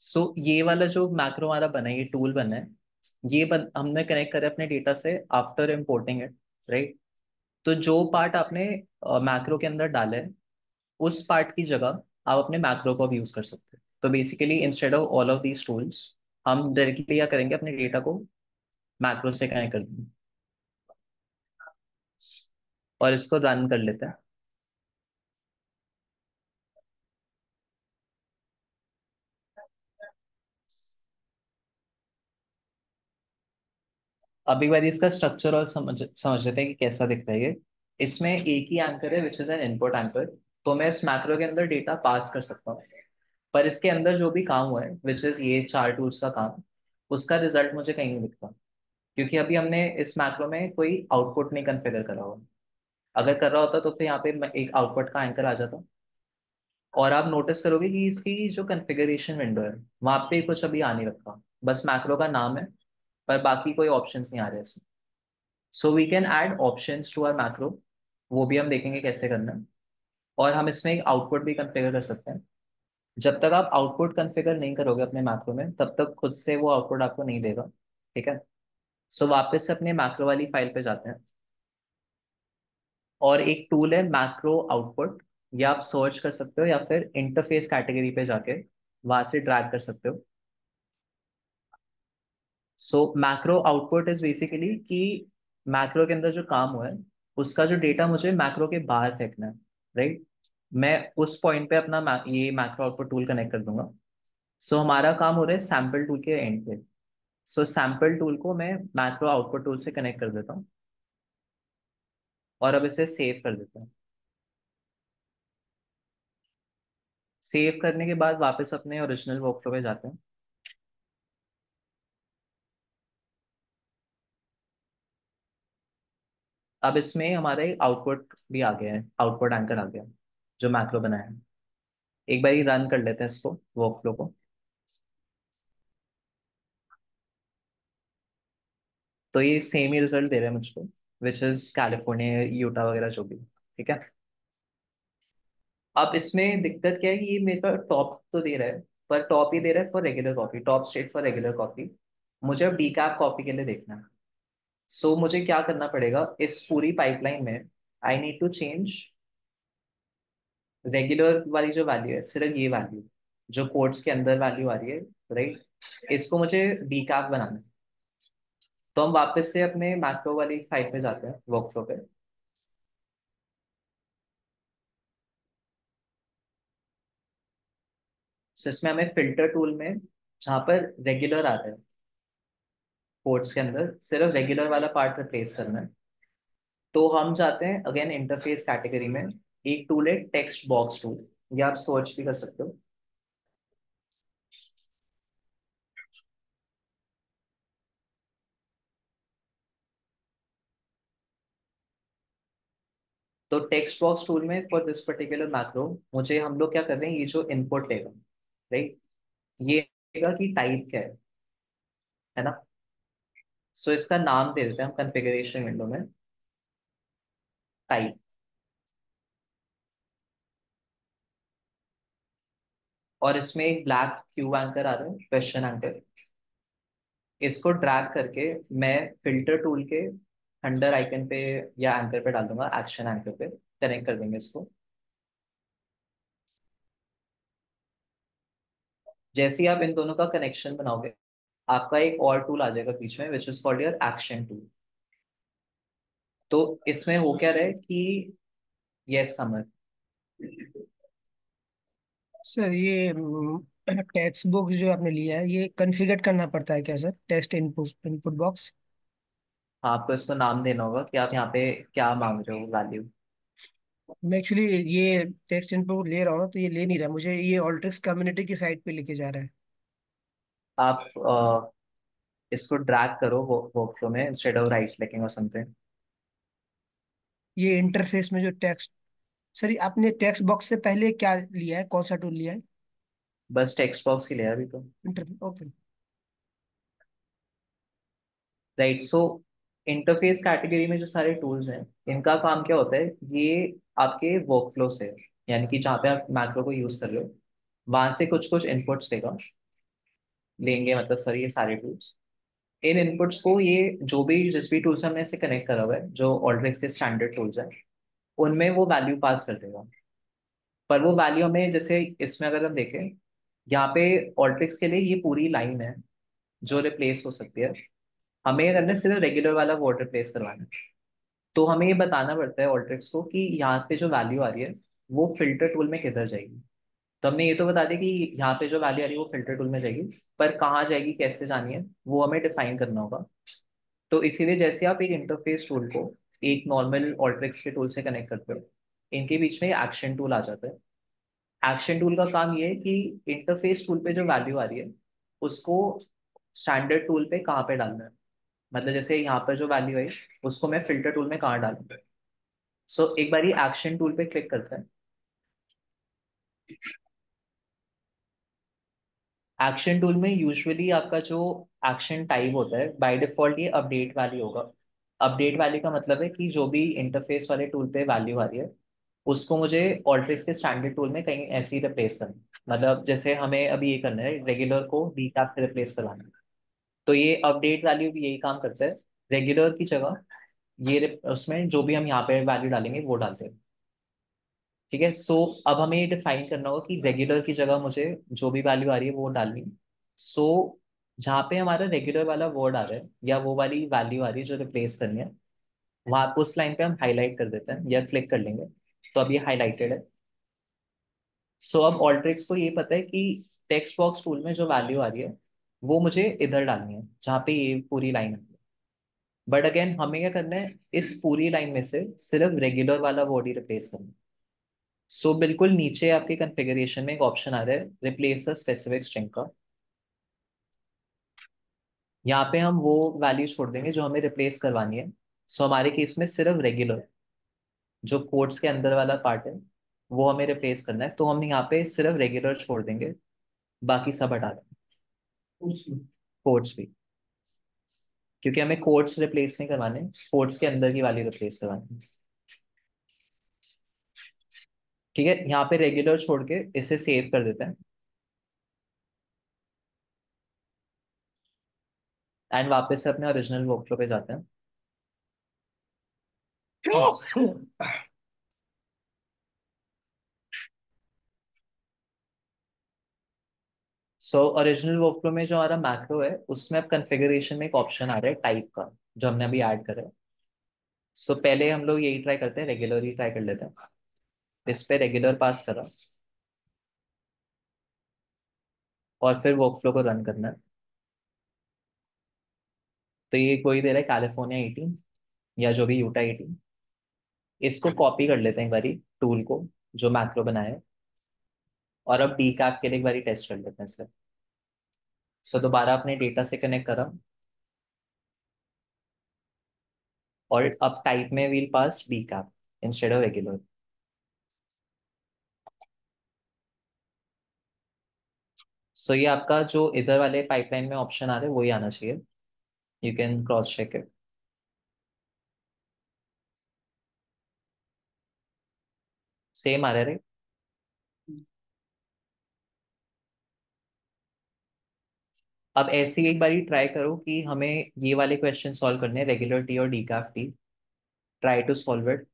सो ये वाला जो मैक्रो हमारा बना है, ये टूल बना है, हमने कनेक्ट करा अपने डेटा से आफ्टर इम्पोर्टिंग इट, राइट। तो जो पार्ट आपने मैक्रो के अंदर डाला है, उस पार्ट की जगह आप अपने मैक्रो को भी यूज कर सकते हैं। तो basically instead of all of these tools, हम डायरेक्टली क्या करेंगे, अपने डेटा को मैक्रो से कनेक्ट कर देंगे और इसको रन कर लेते हैं। अब एक बार इसका स्ट्रक्चर और समझ लेते हैं कि कैसा दिख रहा है ये। इसमें एक ही एंकर है which is an input anchor. तो मैं इस मैक्रो के अंदर डेटा पास कर सकता हूँ, पर इसके अंदर जो भी काम हुआ है विच इज ये चार टूल्स का काम, उसका रिजल्ट मुझे कहीं नहीं दिखता, क्योंकि अभी हमने इस मैक्रो में कोई आउटपुट नहीं कन्फिगर करा हुआ। अगर कर रहा होता तो फिर यहाँ पे एक आउटपुट का एंकर आ जाता। और आप नोटिस करोगे कि इसकी जो कॉन्फ़िगरेशन विंडो है, वहां पे कुछ अभी आ नहीं रखा, बस मैक्रो का नाम है, पर बाकी कोई ऑप्शंस नहीं आ रहे इसमें। So we can add options to our macro, वो भी हम देखेंगे कैसे करना है। और हम इसमें एक आउटपुट भी कॉन्फ़िगर कर सकते हैं। जब तक आप आउटपुट कॉन्फ़िगर नहीं करोगे अपने मैक्रो में, तब तक खुद से वो आउटपुट आपको नहीं देगा। ठीक है। सो वापस से अपने मैक्रो वाली फाइल पे जाते हैं, और एक टूल है मैक्रो आउटपुट। ये आप सर्च कर सकते हो या फिर इंटरफेस कैटेगरी पे जाके वहां से ड्रैग कर सकते हो। सो मैक्रो आउटपुट इज बेसिकली कि मैक्रो के अंदर जो काम हुआ है उसका जो डेटा मुझे मैक्रो के बाहर फेंकना है, राइट। मैं उस पॉइंट पे अपना ये मैक्रो आउटपुट टूल कनेक्ट कर दूंगा। सो हमारा काम हो रहा है सैम्पल टूल के एंड पे। सो सैम्पल टूल को मैं मैक्रो आउटपुट टूल से कनेक्ट कर देता हूँ और अब इसे सेव कर देता हूँ। सेव करने के बाद वापस अपने ओरिजिनल वर्कफ्लो पे जाते हैं। अब इसमें हमारे आउटपुट भी आ गया है, आउटपुट एंकर आ गया है, जो मैक्रो बनाया है। एक बार ही रन कर लेते हैं इसको, वर्कफ्लो को। तो ये सेम ही रिजल्ट दे रहा है मुझको, विच इज कैलिफोर्निया, यूटा वगैरह जो भी। ठीक है। अब इसमें दिक्कत क्या है कि ये मेरे को टॉप तो दे रहा है, पर टॉप ही दे रहा है for regular copy, top state for regular copy. मुझे अब डीकैप कॉपी के लिए देखना है। सो मुझे क्या करना पड़ेगा इस पूरी पाइपलाइन में, I need to change regular वाली जो वैल्यू है, सिर्फ ये वैल्यू जो कोड्स के अंदर वैल्यू आ रही है, राइट, इसको मुझे डीकैप बनाना है। तो हम वापस से अपने मैक्रो वाली साइड पे जाते हैं, वर्कफ्लो पे। सो इसमें हमें फिल्टर टूल में जहाँ पर रेगुलर आ रहा है कोड्स के अंदर, सिर्फ रेगुलर वाला पार्ट रिप्लेस करना है। तो हम जाते हैं अगेन इंटरफेस कैटेगरी में। एक टूल है टेक्स्ट बॉक्स टूल, ये आप सर्च भी कर सकते हो। तो टेक्स्ट बॉक्स टूल में फॉर दिस पर्टिकुलर मैक्रो मुझे, हम लोग क्या कर रहे हैं, ये जो इनपुट लेगा, राइट, ये लेगा कि टाइप क्या है ना। सो इसका नाम दे देते हैं हम कॉन्फ़िगरेशन विंडो में, टाइप। और इसमें एक ब्लैक क्यू एंकर आ रहा है, क्वेश्चन एंकर। इसको ड्रैग करके मैं फिल्टर टूल के अंडर आइकन पे या एंकर पे डाल दूंगा, एक्शन एंकर पे कनेक्ट कर देंगे इसको। जैसे ही आप इन दोनों का कनेक्शन बनाओगे, आपका एक और टूल आ जाएगा बीच में, which is called your action tool. तो इसमें हो क्या रहा है कि, यस समर। सर ये टेक्स्ट बुक जो आपने लिया है ये कॉन्फ़िगर करना पड़ता है क्या sir, text input input box? आपको इसको नाम देना होगा कि आप यहाँ पे क्या मांग रहे हो वैल्यू। मैं एक्चुअली ये टेक्स्ट इनपुट ले रहा हूँ तो ये ले नहीं रहा, मुझे ये ऑल्ट्रिक्स कम्युनिटी की साइट पे लेके जा रहा है। आप इसको ड्रैग करो वर्कफ्लो में इंस्टेड ऑफ राइट क्लिकिंग और समथिंग। ये इंटरफेस में जो टेक्स्ट, सर ये आपने टेक्स्ट बॉक्स से पहले क्या लिया है, कौन सा टूल लिया है? बस टेक्स्ट बॉक्स ही लिया अभी तो। Inter okay. राइट। सो इंटरफेस कैटेगरी में जो सारे टूल्स हैं, इनका काम क्या होता है, ये आपके वर्कफ्लो से, यानी कि जहाँ पे आप मैक्रो को यूज कर रहे हो, वहां से कुछ कुछ इनपुट्स लेंगे, मतलब सर ये सारे टूल्स, इन इनपुट्स को ये जो भी जिस भी टूल से हमने इसे कनेक्ट करा हुआ है, जो ऑल्ट्रिक्स के स्टैंडर्ड टूल्स हैं, उनमें वो वैल्यू पास कर देगा। पर वो वैल्यू हमें, जैसे इसमें अगर हम देखें, यहाँ पे ऑल्ट्रिक्स के लिए ये पूरी लाइन है जो रिप्लेस हो सकती है। हमें करना है सिर्फ रेगुलर वाला वर्ड रिप्लेस करवाना है। तो हमें ये बताना पड़ता है ऑल्ट्रिक्स को कि यहाँ पे जो वैल्यू आ रही है वो फिल्टर टूल में किधर जाएगी। तो हमने ये तो बता दिया कि यहाँ पे जो वैल्यू आ रही है वो फिल्टर टूल में जाएगी, पर कहाँ जाएगी, कैसे जानी है, वो हमें डिफाइन करना होगा। तो इसीलिए जैसे आप एक इंटरफेस टूल को एक नॉर्मल ऑल्ट्रिक्स के टूल से कनेक्ट करते हो, इनके बीच में एक्शन टूल आ जाता है। एक्शन टूल का काम ये है कि इंटरफेस टूल पे जो वैल्यू आ रही है उसको स्टैंडर्ड टूल पे कहाँ पे डालना है। मतलब जैसे यहाँ पर जो वैल्यू आई, उसको मैं फिल्टर टूल में कहाँ डालूंगा। सो एक बार एक्शन टूल पे क्लिक करते हैं। एक्शन टूल में यूजुअली आपका जो एक्शन टाइप होता है, बाय डिफॉल्ट ये अपडेट वैल्यू होगा। अपडेट वैल्यू का मतलब है कि जो भी इंटरफेस वाले टूल पे वैल्यू आ रही है, उसको मुझे ऑल्ट्रिक्स के स्टैंडर्ड टूल में कहीं ऐसे ही रिप्लेस करना है। मतलब जैसे हमें अभी ये करना है, रेगुलर को डीकैप से रिप्लेस करवाना है, तो ये अपडेट वैल्यू भी यही काम करता है। रेगुलर की जगह ये उसमें जो भी हम यहाँ पे वैल्यू डालेंगे वो डालते हैं। ठीक है। सो अब हमें ये डिफाइन करना होगा कि रेगुलर की जगह मुझे जो भी वैल्यू आ रही है वो डालनी है। सो जहाँ पे हमारा रेगुलर वाला वर्ड आ रहा है या वो वाली वैल्यू आ रही है जो रिप्लेस करनी है, वहां पे उस लाइन पे हम हाईलाइट कर देते हैं या क्लिक कर लेंगे। तो अब ये हाईलाइटेड है। सो अब ऑल्ट्रिक्स को ये पता है कि टेक्स्ट बॉक्स टूल में जो वैल्यू आ रही है वो मुझे इधर डालनी है जहाँ पे ये पूरी लाइन है। बट अगेन हमें क्या करना है, इस पूरी लाइन में से सिर्फ रेगुलर वाला वर्ड ही रिप्लेस करना है। सो बिल्कुल नीचे आपके कॉन्फ़िगरेशन में एक ऑप्शन आ रहा है रिप्लेस द स्पेसिफिक स्ट्रिंग का। यहाँ पे हम वो वैल्यू छोड़ देंगे जो हमें रिप्लेस करवानी है। सो हमारे केस में सिर्फ रेगुलर जो कोट्स के अंदर वाला पार्ट है वो हमें रिप्लेस करना है, तो हम यहाँ पे सिर्फ रेगुलर छोड़ देंगे, बाकी सब हटा देंगे। उसमें कोट्स भी, क्योंकि हमें कोट्स रिप्लेस नहीं करवाने, कोट्स के अंदर की वैल्यू रिप्लेस करवानी है। ठीक है, यहाँ पे रेगुलर छोड़ के इसे सेव कर देते हैं एंड वापस से अपने ओरिजिनल वर्कफ्लो पे जाते हैं। सो ओरिजिनल वर्कफ्लो में जो हमारा मैक्रो है उसमें अब कॉन्फ़िगरेशन में एक ऑप्शन आ रहा है टाइप का, जो हमने अभी ऐड करा है। सो पहले हम लोग यही ट्राई करते हैं, रेगुलर ही ट्राई कर लेते हैं। इस पे रेगुलर पास करा और फिर वर्कफ्लो को रन करना है। तो ये कोई दे रहा है कैलिफोर्निया 18 या जो भी यूटा 18। इसको कॉपी कर लेते हैं एक बारी टूल को जो मैक्रो बनाया है, और अब डी कैप के लिए एक बारी टेस्ट कर लेते हैं इसे। सो दोबारा अपने डेटा से कनेक्ट करा और अब टाइप में we'll pass D cap instead of regular. So ये आपका जो इधर वाले पाइपलाइन में ऑप्शन आ रहा है वही आना चाहिए। You can cross check it. Same आ रहा है right? अब ऐसे ही एक बारी ट्राई करो कि हमें ये वाले क्वेश्चन सॉल्व करने हैं, रेगुलर टी और decaf tea. Try to solve it.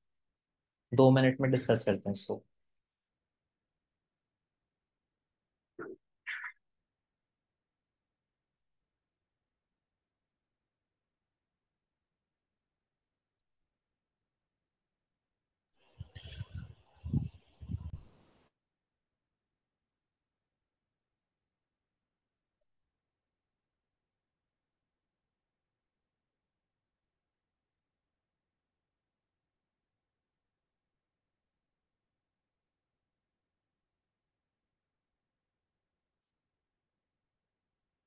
2 minute में डिस्कस करते हैं इसको।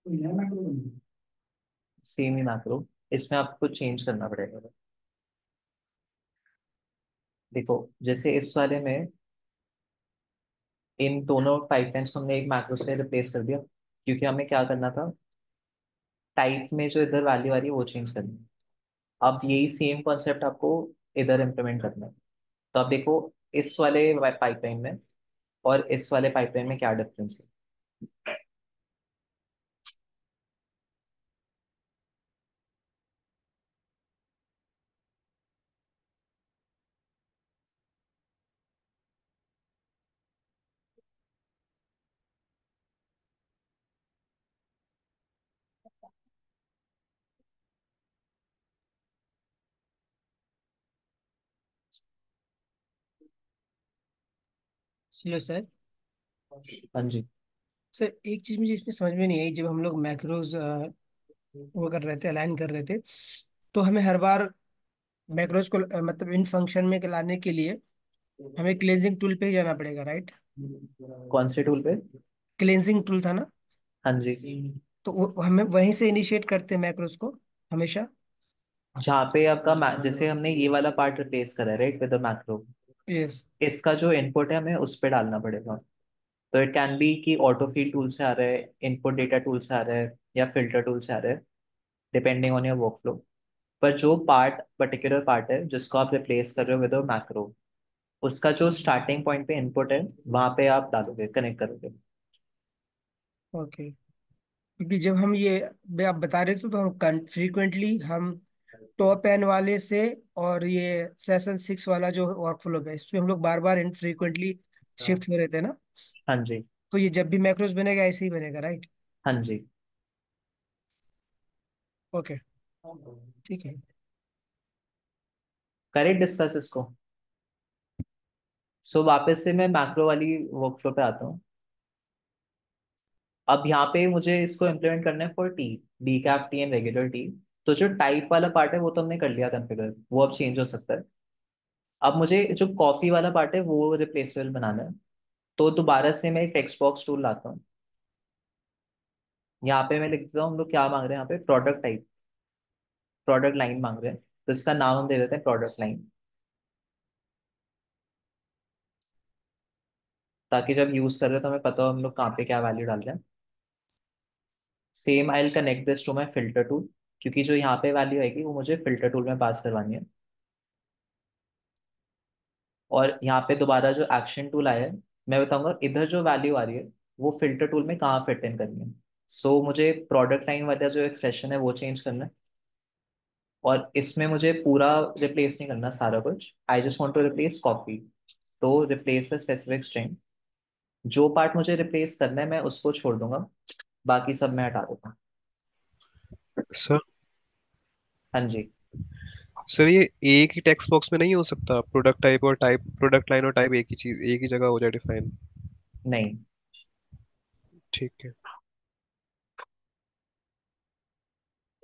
तो यह मैटर बन सेम ही मैक्रो, इसमें आपको चेंज करना पड़ेगा। देखो जैसे इस वाले में इन दोनों पाइपलाइंस को हमने एक मैक्रो से रिप्लेस कर दिया, क्योंकि हमें क्या करना था, टाइप में जो इधर वैल्यू आ रही है वो चेंज करनी है। अब यही सेम कॉन्सेप्ट आपको इधर इम्प्लीमेंट करना है। तो अब देखो इस वाले पाइपलाइन में और इस वाले पाइपलाइन में क्या डिफरेंस है। चलो सर। हाँ जी। सर एक चीज मुझे इसमें समझ में नहीं आई, जब हम लोग मैक्रोज वो कर रहे थे, अलाइन कर रहे थे, तो हमें हर बार मैक्रोज को मतलब इन फंक्शन में लाने के लिए हमें क्लेंजिंग टूल पे ही जाना पड़ेगा, राइट? कौन से टूल पे? क्लेंजिंग टूल था ना? हाँ जी। तो हमें वहीं से इनिशिएट करते हैं मैक्रोज को हमेशा। जहाँ पे आपका जैसे हमने ये वाला पार्ट रिप्लेस करा है right with the macro, yes. इसका जो इनपुट है हमें उस पे डालना पड़ेगा। तो इट कैन बी कि ऑटो फील टूल से आ रहा है, इनपुट डेटा टूल से आ रहा है, या फिल्टर टूल से आ रहा है, डिपेंडिंग ऑन योर वर्कफ्लो। पर जो पार्ट पर्टिकुलर पार्ट है जिसको आप रिप्लेस कर रहे हो विद मैक्रो, उसका जो स्टार्टिंग पॉइंट पे इनपुट है वहां पे आप डालोगे, कनेक्ट करोगे। ओके। क्योंकि जब हम ये आप बता रहे थे तो हम फ्रीक्वेंटली हम टॉप एन वाले से और ये सेशन 6 वाला जो वर्कफ्लो है, इसमें हम लोग बार बार इनफ्रीक्वेंटली शिफ्ट हो रहे थे ना। हाँ जी। तो ये जब भी मैक्रोस बनेगा ऐसे ही बनेगा, राइट? हाँ जी। ओके, ठीक है। करेक्ट, डिस्कस इसको। सो वापस से मैं मैक्रो वाली वर्कफ्लो पे आता हूँ। अब यहाँ पे मुझे इसको इम्प्लीमेंट करना है for T, D Kaif T and regular T. तो जो टाइप वाला पार्ट है वो तो हमने कर लिया कॉन्फ़िगर, वो अब चेंज हो सकता है। अब मुझे जो कॉफी वाला पार्ट है वो रिप्लेसेबल बनाना है। तो दोबारा से मैं एक टेक्स्ट बॉक्स टूल लाता हूँ। यहाँ पे मैं लिख देता हूँ हम लोग क्या मांग रहे हैं, यहाँ पे प्रोडक्ट टाइप, प्रोडक्ट लाइन मांग रहे हैं। तो इसका नाम हम दे देते हैं प्रोडक्ट लाइन, ताकि जब यूज कर रहे हो तो हमें पता हो हम लोग कहाँ पे क्या वैल्यू डाल रहे हैं। Same I will connect this to my filter tool, क्योंकि जो यहाँ पे वैल्यू आएगी वो मुझे फिल्टर टूल में पास करवानी है। और यहाँ पे दोबारा जो एक्शन टूल आया है, मैं बताऊंगा इधर जो वैल्यू आ रही है वो फिल्टर टूल में कहाँ फिट इन करनी है। सो मुझे प्रोडक्ट लाइन वाला जो एक्सप्रेशन है वो चेंज करना है। और इसमें मुझे पूरा रिप्लेस नहीं करना सारा कुछ, I just want to replace copy. तो रिप्लेस द स्पेसिफिक स्ट्रिंग, जो पार्ट मुझे रिप्लेस करना है मैं उसको छोड़ दूंगा, बाकी सब मैं हटा देता हूँ। सर, हाँ जी। सर ये एक ही टेक्स्ट बॉक्स में नहीं हो सकता? प्रोडक्ट टाइप और टाइप, प्रोडक्ट लाइन और टाइप एक ही चीज एक ही जगह हो जाए डिफाइन? नहीं। ठीक है।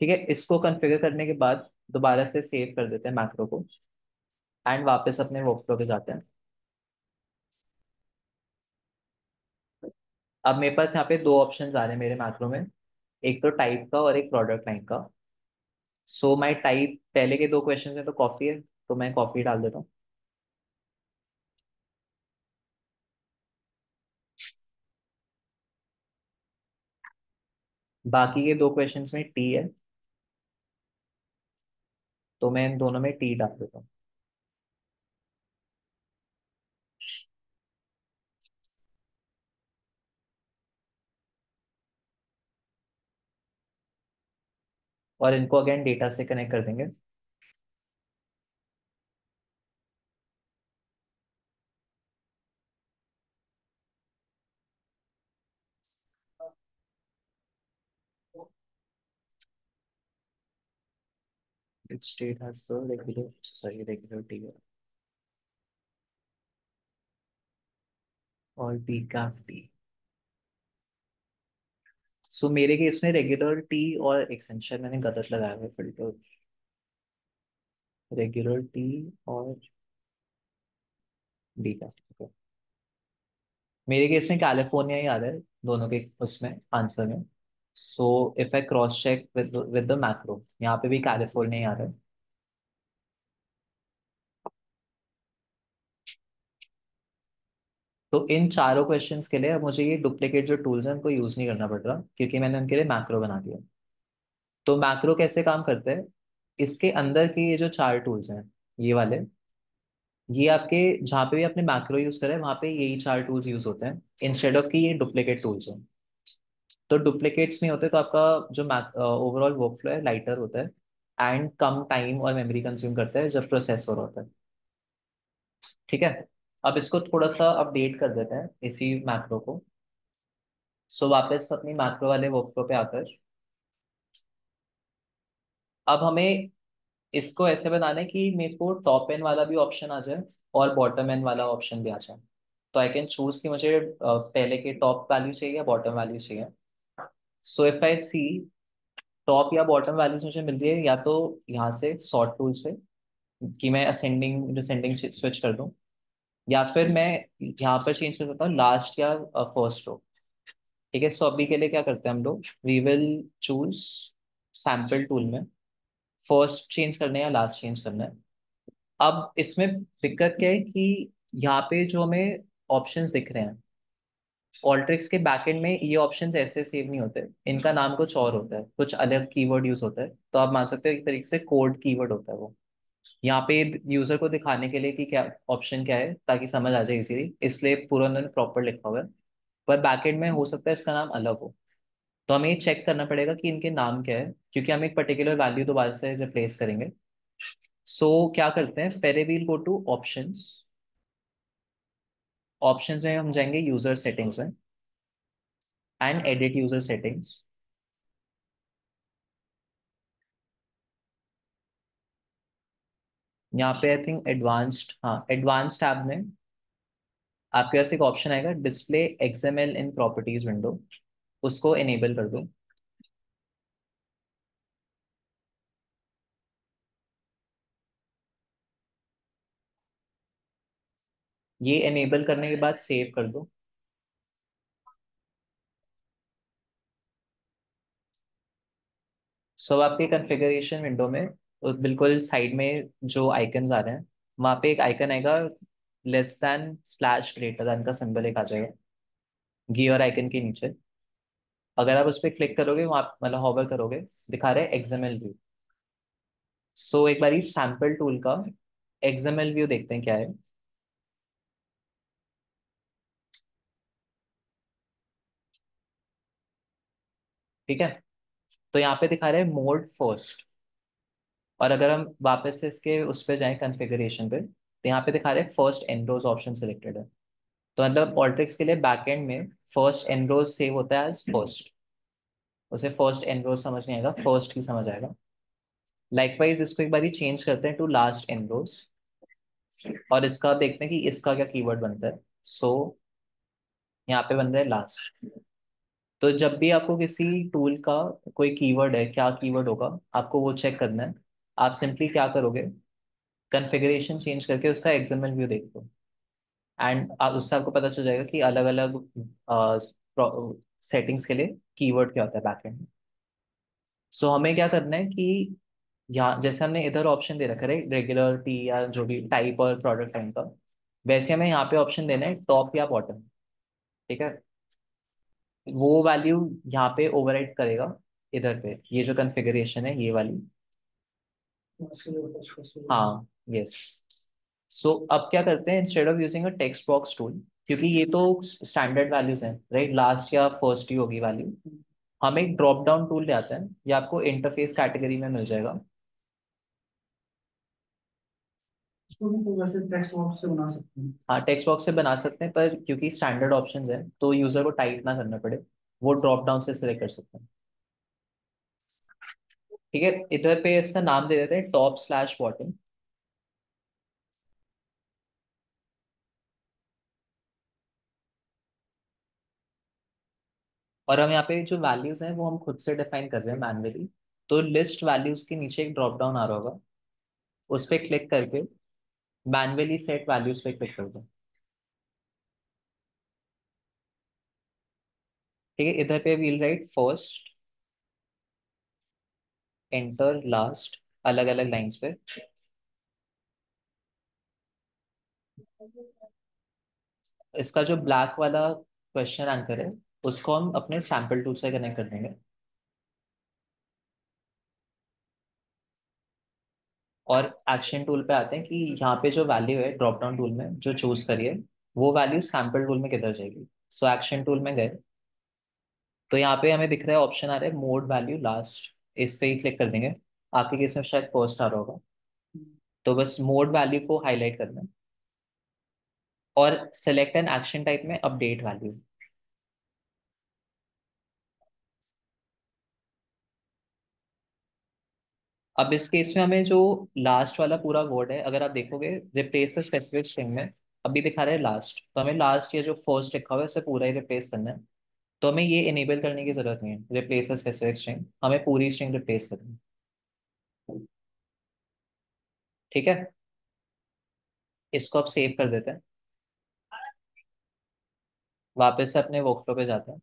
ठीक है, इसको कॉन्फ़िगर करने के बाद दोबारा से सेव कर देते हैं मैक्रो को, एंड वापस अपने वर्कफ्लो पे जाते हैं। अब मेरे पास यहाँ पे दो ऑप्शंस आ रहे हैं मेरे मैक्रो में, एक तो टाइप का और एक प्रोडक्ट लाइन का। सो माई टाइप पहले के दो क्वेश्चन में तो कॉफी है, तो मैं कॉफी डाल देता हूँ। बाकी के दो क्वेश्चंस में टी है, तो मैं इन दोनों में टी डाल देता हूँ। और इनको अगेन डेटा से कनेक्ट कर देंगे। Each state has the regular, sorry, regular T है और डी कैफ टी। सो मेरे केस में रेगुलर टी और एक्सटेंशन मैंने गलत लगाया हुआ है फिल्टर, रेगुलर टी और डी कैफ। मेरे केस में कैलिफोर्निया ही आ रहा है दोनों के उसमें आंसर में। So if I cross check with the macro, यहाँ पे भी कैलिफोर्निया ही आ रहा है। तो इन चारों क्वेश्चंस के लिए अब मुझे ये डुप्लीकेट जो टूल्स हैं उनको यूज नहीं करना पड़ रहा, क्योंकि मैंने उनके लिए मैक्रो बना दिया। तो मैक्रो कैसे काम करते हैं, इसके अंदर के ये जो चार टूल्स हैं, ये वाले, ये आपके जहाँ पे भी आपने मैक्रो यूज करा है वहाँ पे यही चार टूल्स यूज होते हैं, इंस्टेड ऑफ कि ये डुप्लीकेट टूल्स हैं। तो डुप्लीकेट्स नहीं होते, तो आपका जो ओवरऑल वर्कफ्लो है लाइटर होता है, एंड कम टाइम और मेमोरी कंज्यूम करता है जब प्रोसेस हो रहा होता है। ठीक है। अब इसको थोड़ा सा अपडेट कर देते हैं इसी मैक्रो को। सो वापस अपनी मैक्रो वाले वर्कफ्लो पे आकर अब हमें इसको ऐसे बनाना है कि मेरे को टॉप एन वाला भी ऑप्शन आ जाए और बॉटम एन वाला ऑप्शन भी आ जाए। तो आई कैन चूज कि मुझे पहले के टॉप वैल्यू चाहिए या बॉटम वैल्यू चाहिए। So if I see, top या बॉटम वैल्यूज मुझे मिल रही है या तो यहाँ से सॉर्ट टूल से, कि मैं असेंडिंग डिसेंडिंग स्विच कर दूं, या फिर मैं यहाँ पर चेंज कर सकता हूँ लास्ट या फर्स्ट रो। ठीक है। सो अभी के लिए क्या करते हैं हम लोग, we will choose sample tool में फर्स्ट चेंज करना है या लास्ट चेंज करना है। अब इसमें दिक्कत क्या है कि यहाँ पे जो हमें ऑप्शंस दिख रहे हैं, ऑल्ट्रिक्स के बैकएंड में ये ऑप्शंस ऐसे सेव नहीं होते, इनका नाम कुछ और होता है, कुछ अलग कीवर्ड यूज होता है। तो आप मान सकते हो एक तरीके से कोड कीवर्ड होता है वो, यहाँ पे यूजर को दिखाने के लिए कि क्या ऑप्शन क्या है, ताकि समझ आ जाए इजीली, इसलिए पूरा उन्होंने प्रॉपर लिखा हुआ है। पर बैकएंड में हो सकता है इसका नाम अलग हो। तो हमें ये चेक करना पड़ेगा कि इनके नाम क्या है, क्योंकि हम एक पर्टिकुलर वैल्यू दोबारा से रिप्लेस करेंगे। सो क्या करते हैं, पहले we'll go to options. Options में हम जाएंगे यूजर सेटिंग्स में एंड एडिट यूजर सेटिंग्स। यहाँ पे आई थिंक एडवांस्ड, हाँ एडवांस टैब में आपके पास एक ऑप्शन आएगा display XML in properties window, उसको एनेबल कर दो। ये एनेबल करने के बाद सेव कर दो। सो आपके कॉन्फ़िगरेशन विंडो में बिल्कुल साइड में जो आइकन्स आ रहे हैं, वहाँ पे एक आइकन आएगा less than slash greater than का सिंबल एक आ जाएगा गियर आइकन के नीचे। अगर आप उस पर क्लिक करोगे, वहाँ मतलब हॉवर करोगे, दिखा रहे हैं एक्सएमएल व्यू। सो एक बारी सैम्पल टूल का एक्सएमएल व्यू देखते हैं क्या है। ठीक है, तो यहाँ पे दिखा रहे हैं मोड फर्स्ट। और अगर हम वापस से इसके उस पे जाएं कॉन्फ़िगरेशन पे, तो यहाँ पे दिखा रहे हैं फर्स्ट एनरोज ऑप्शन सिलेक्टेड है। तो मतलब ऑल्ट्रिक्स के लिए बैकएंड में फर्स्ट एनरोज सेव होता है एज फर्स्ट। उसे फर्स्ट एनरोज समझ नहीं आएगा, फर्स्ट ही समझ आएगा। लाइकवाइज इसको एक बार चेंज करते हैं टू लास्ट एनरोज, और इसका देखते हैं कि इसका क्या कीवर्ड बनता है। सो यहाँ पे बन रहा है लास्ट। तो जब भी आपको किसी टूल का कोई कीवर्ड है, क्या कीवर्ड होगा आपको वो चेक करना है। आप सिंपली क्या करोगे, कॉन्फ़िगरेशन चेंज करके उसका एक्सएमएल व्यू देख लो, एंड उससे आपको पता चल जाएगा कि अलग अलग सेटिंग्स के लिए कीवर्ड क्या होता है बैकएंड में। सो हमें क्या करना है कि यहाँ जैसे हमने इधर ऑप्शन दे रखा है रेगुलर टी या जो भी टाइप और प्रोडक्ट टाइप का, वैसे हमें यहाँ पे ऑप्शन देना है टॉप या बॉटम। ठीक है, वो वैल्यू यहाँ पे ओवरराइड करेगा इधर पे, ये जो कॉन्फ़िगरेशन है ये वाली। हाँ यस। सो अब क्या करते हैं, instead of using a text box tool, क्योंकि ये तो स्टैंडर्ड वैल्यूज हैं राइट, लास्ट या फर्स्ट ही होगी वैल्यू, हम एक ड्रॉप डाउन टूल ले आते हैं, ये आपको इंटरफेस कैटेगरी में मिल जाएगा। इसको भी तो वैसे टेक्स्ट बॉक्स से बना सकते हैं। हाँ टेक्स्ट बॉक्स से बना सकते हैं, पर क्योंकि स्टैंडर्ड ऑप्शंस हैं तो यूजर को टाइप ना करना पड़े, वो ड्रॉप डाउन से सिलेक्ट कर सकते हैं। ठीक है, इधर पे इसका नाम दे देते हैं टॉप स्लैश बॉटम। और हम यहाँ पे जो वैल्यूज हैं वो हम खुद से डिफाइन कर रहे हैं मैन्युअली। तो लिस्ट वैल्यूज के नीचे एक ड्रॉप डाउन आ रहा होगा, उस पर क्लिक करके मैन्युअली सेट वैल्यूज पे क्लिक कर दो। ठीक है, इधर पे we'll write first enter last, अलग अलग लाइंस पे। इसका जो ब्लैक वाला क्वेश्चन आंसर है, उसको हम अपने सैम्पल टूल से कनेक्ट कर देंगे। और एक्शन टूल पे आते हैं कि यहाँ पे जो वैल्यू है ड्रॉप डाउन टूल में जो चूज करिए, वो वैल्यू सैम्पल टूल में किधर जाएगी। सो एक्शन टूल में गए, तो यहाँ पे हमें दिख रहा है ऑप्शन आ रहा है मोड वैल्यू लास्ट, इस पे ही क्लिक कर देंगे। आपके केस में शायद फर्स्ट आ रहा होगा, तो बस मोड वैल्यू को हाईलाइट करना है और सेलेक्ट एन एक्शन टाइप में अपडेट वैल्यू। अब इस केस में हमें जो लास्ट वाला पूरा वर्ड है, अगर आप देखोगे रिप्लेस स्पेसिफिक स्ट्रिंग में अभी दिखा रहा है लास्ट, तो हमें लास्ट या जो फर्स्ट लिखा हुआ है उसे पूरा ही रिप्लेस करना है। तो हमें ये इनेबल करने की जरूरत नहीं है रिप्लेस स्पेसिफिक स्ट्रिंग, हमें पूरी स्ट्रिंग रिप्लेस करनी है। ठीक है, इसको अब सेव कर देते हैं, वापस से अपने वर्कफ्लो पे जाते हैं।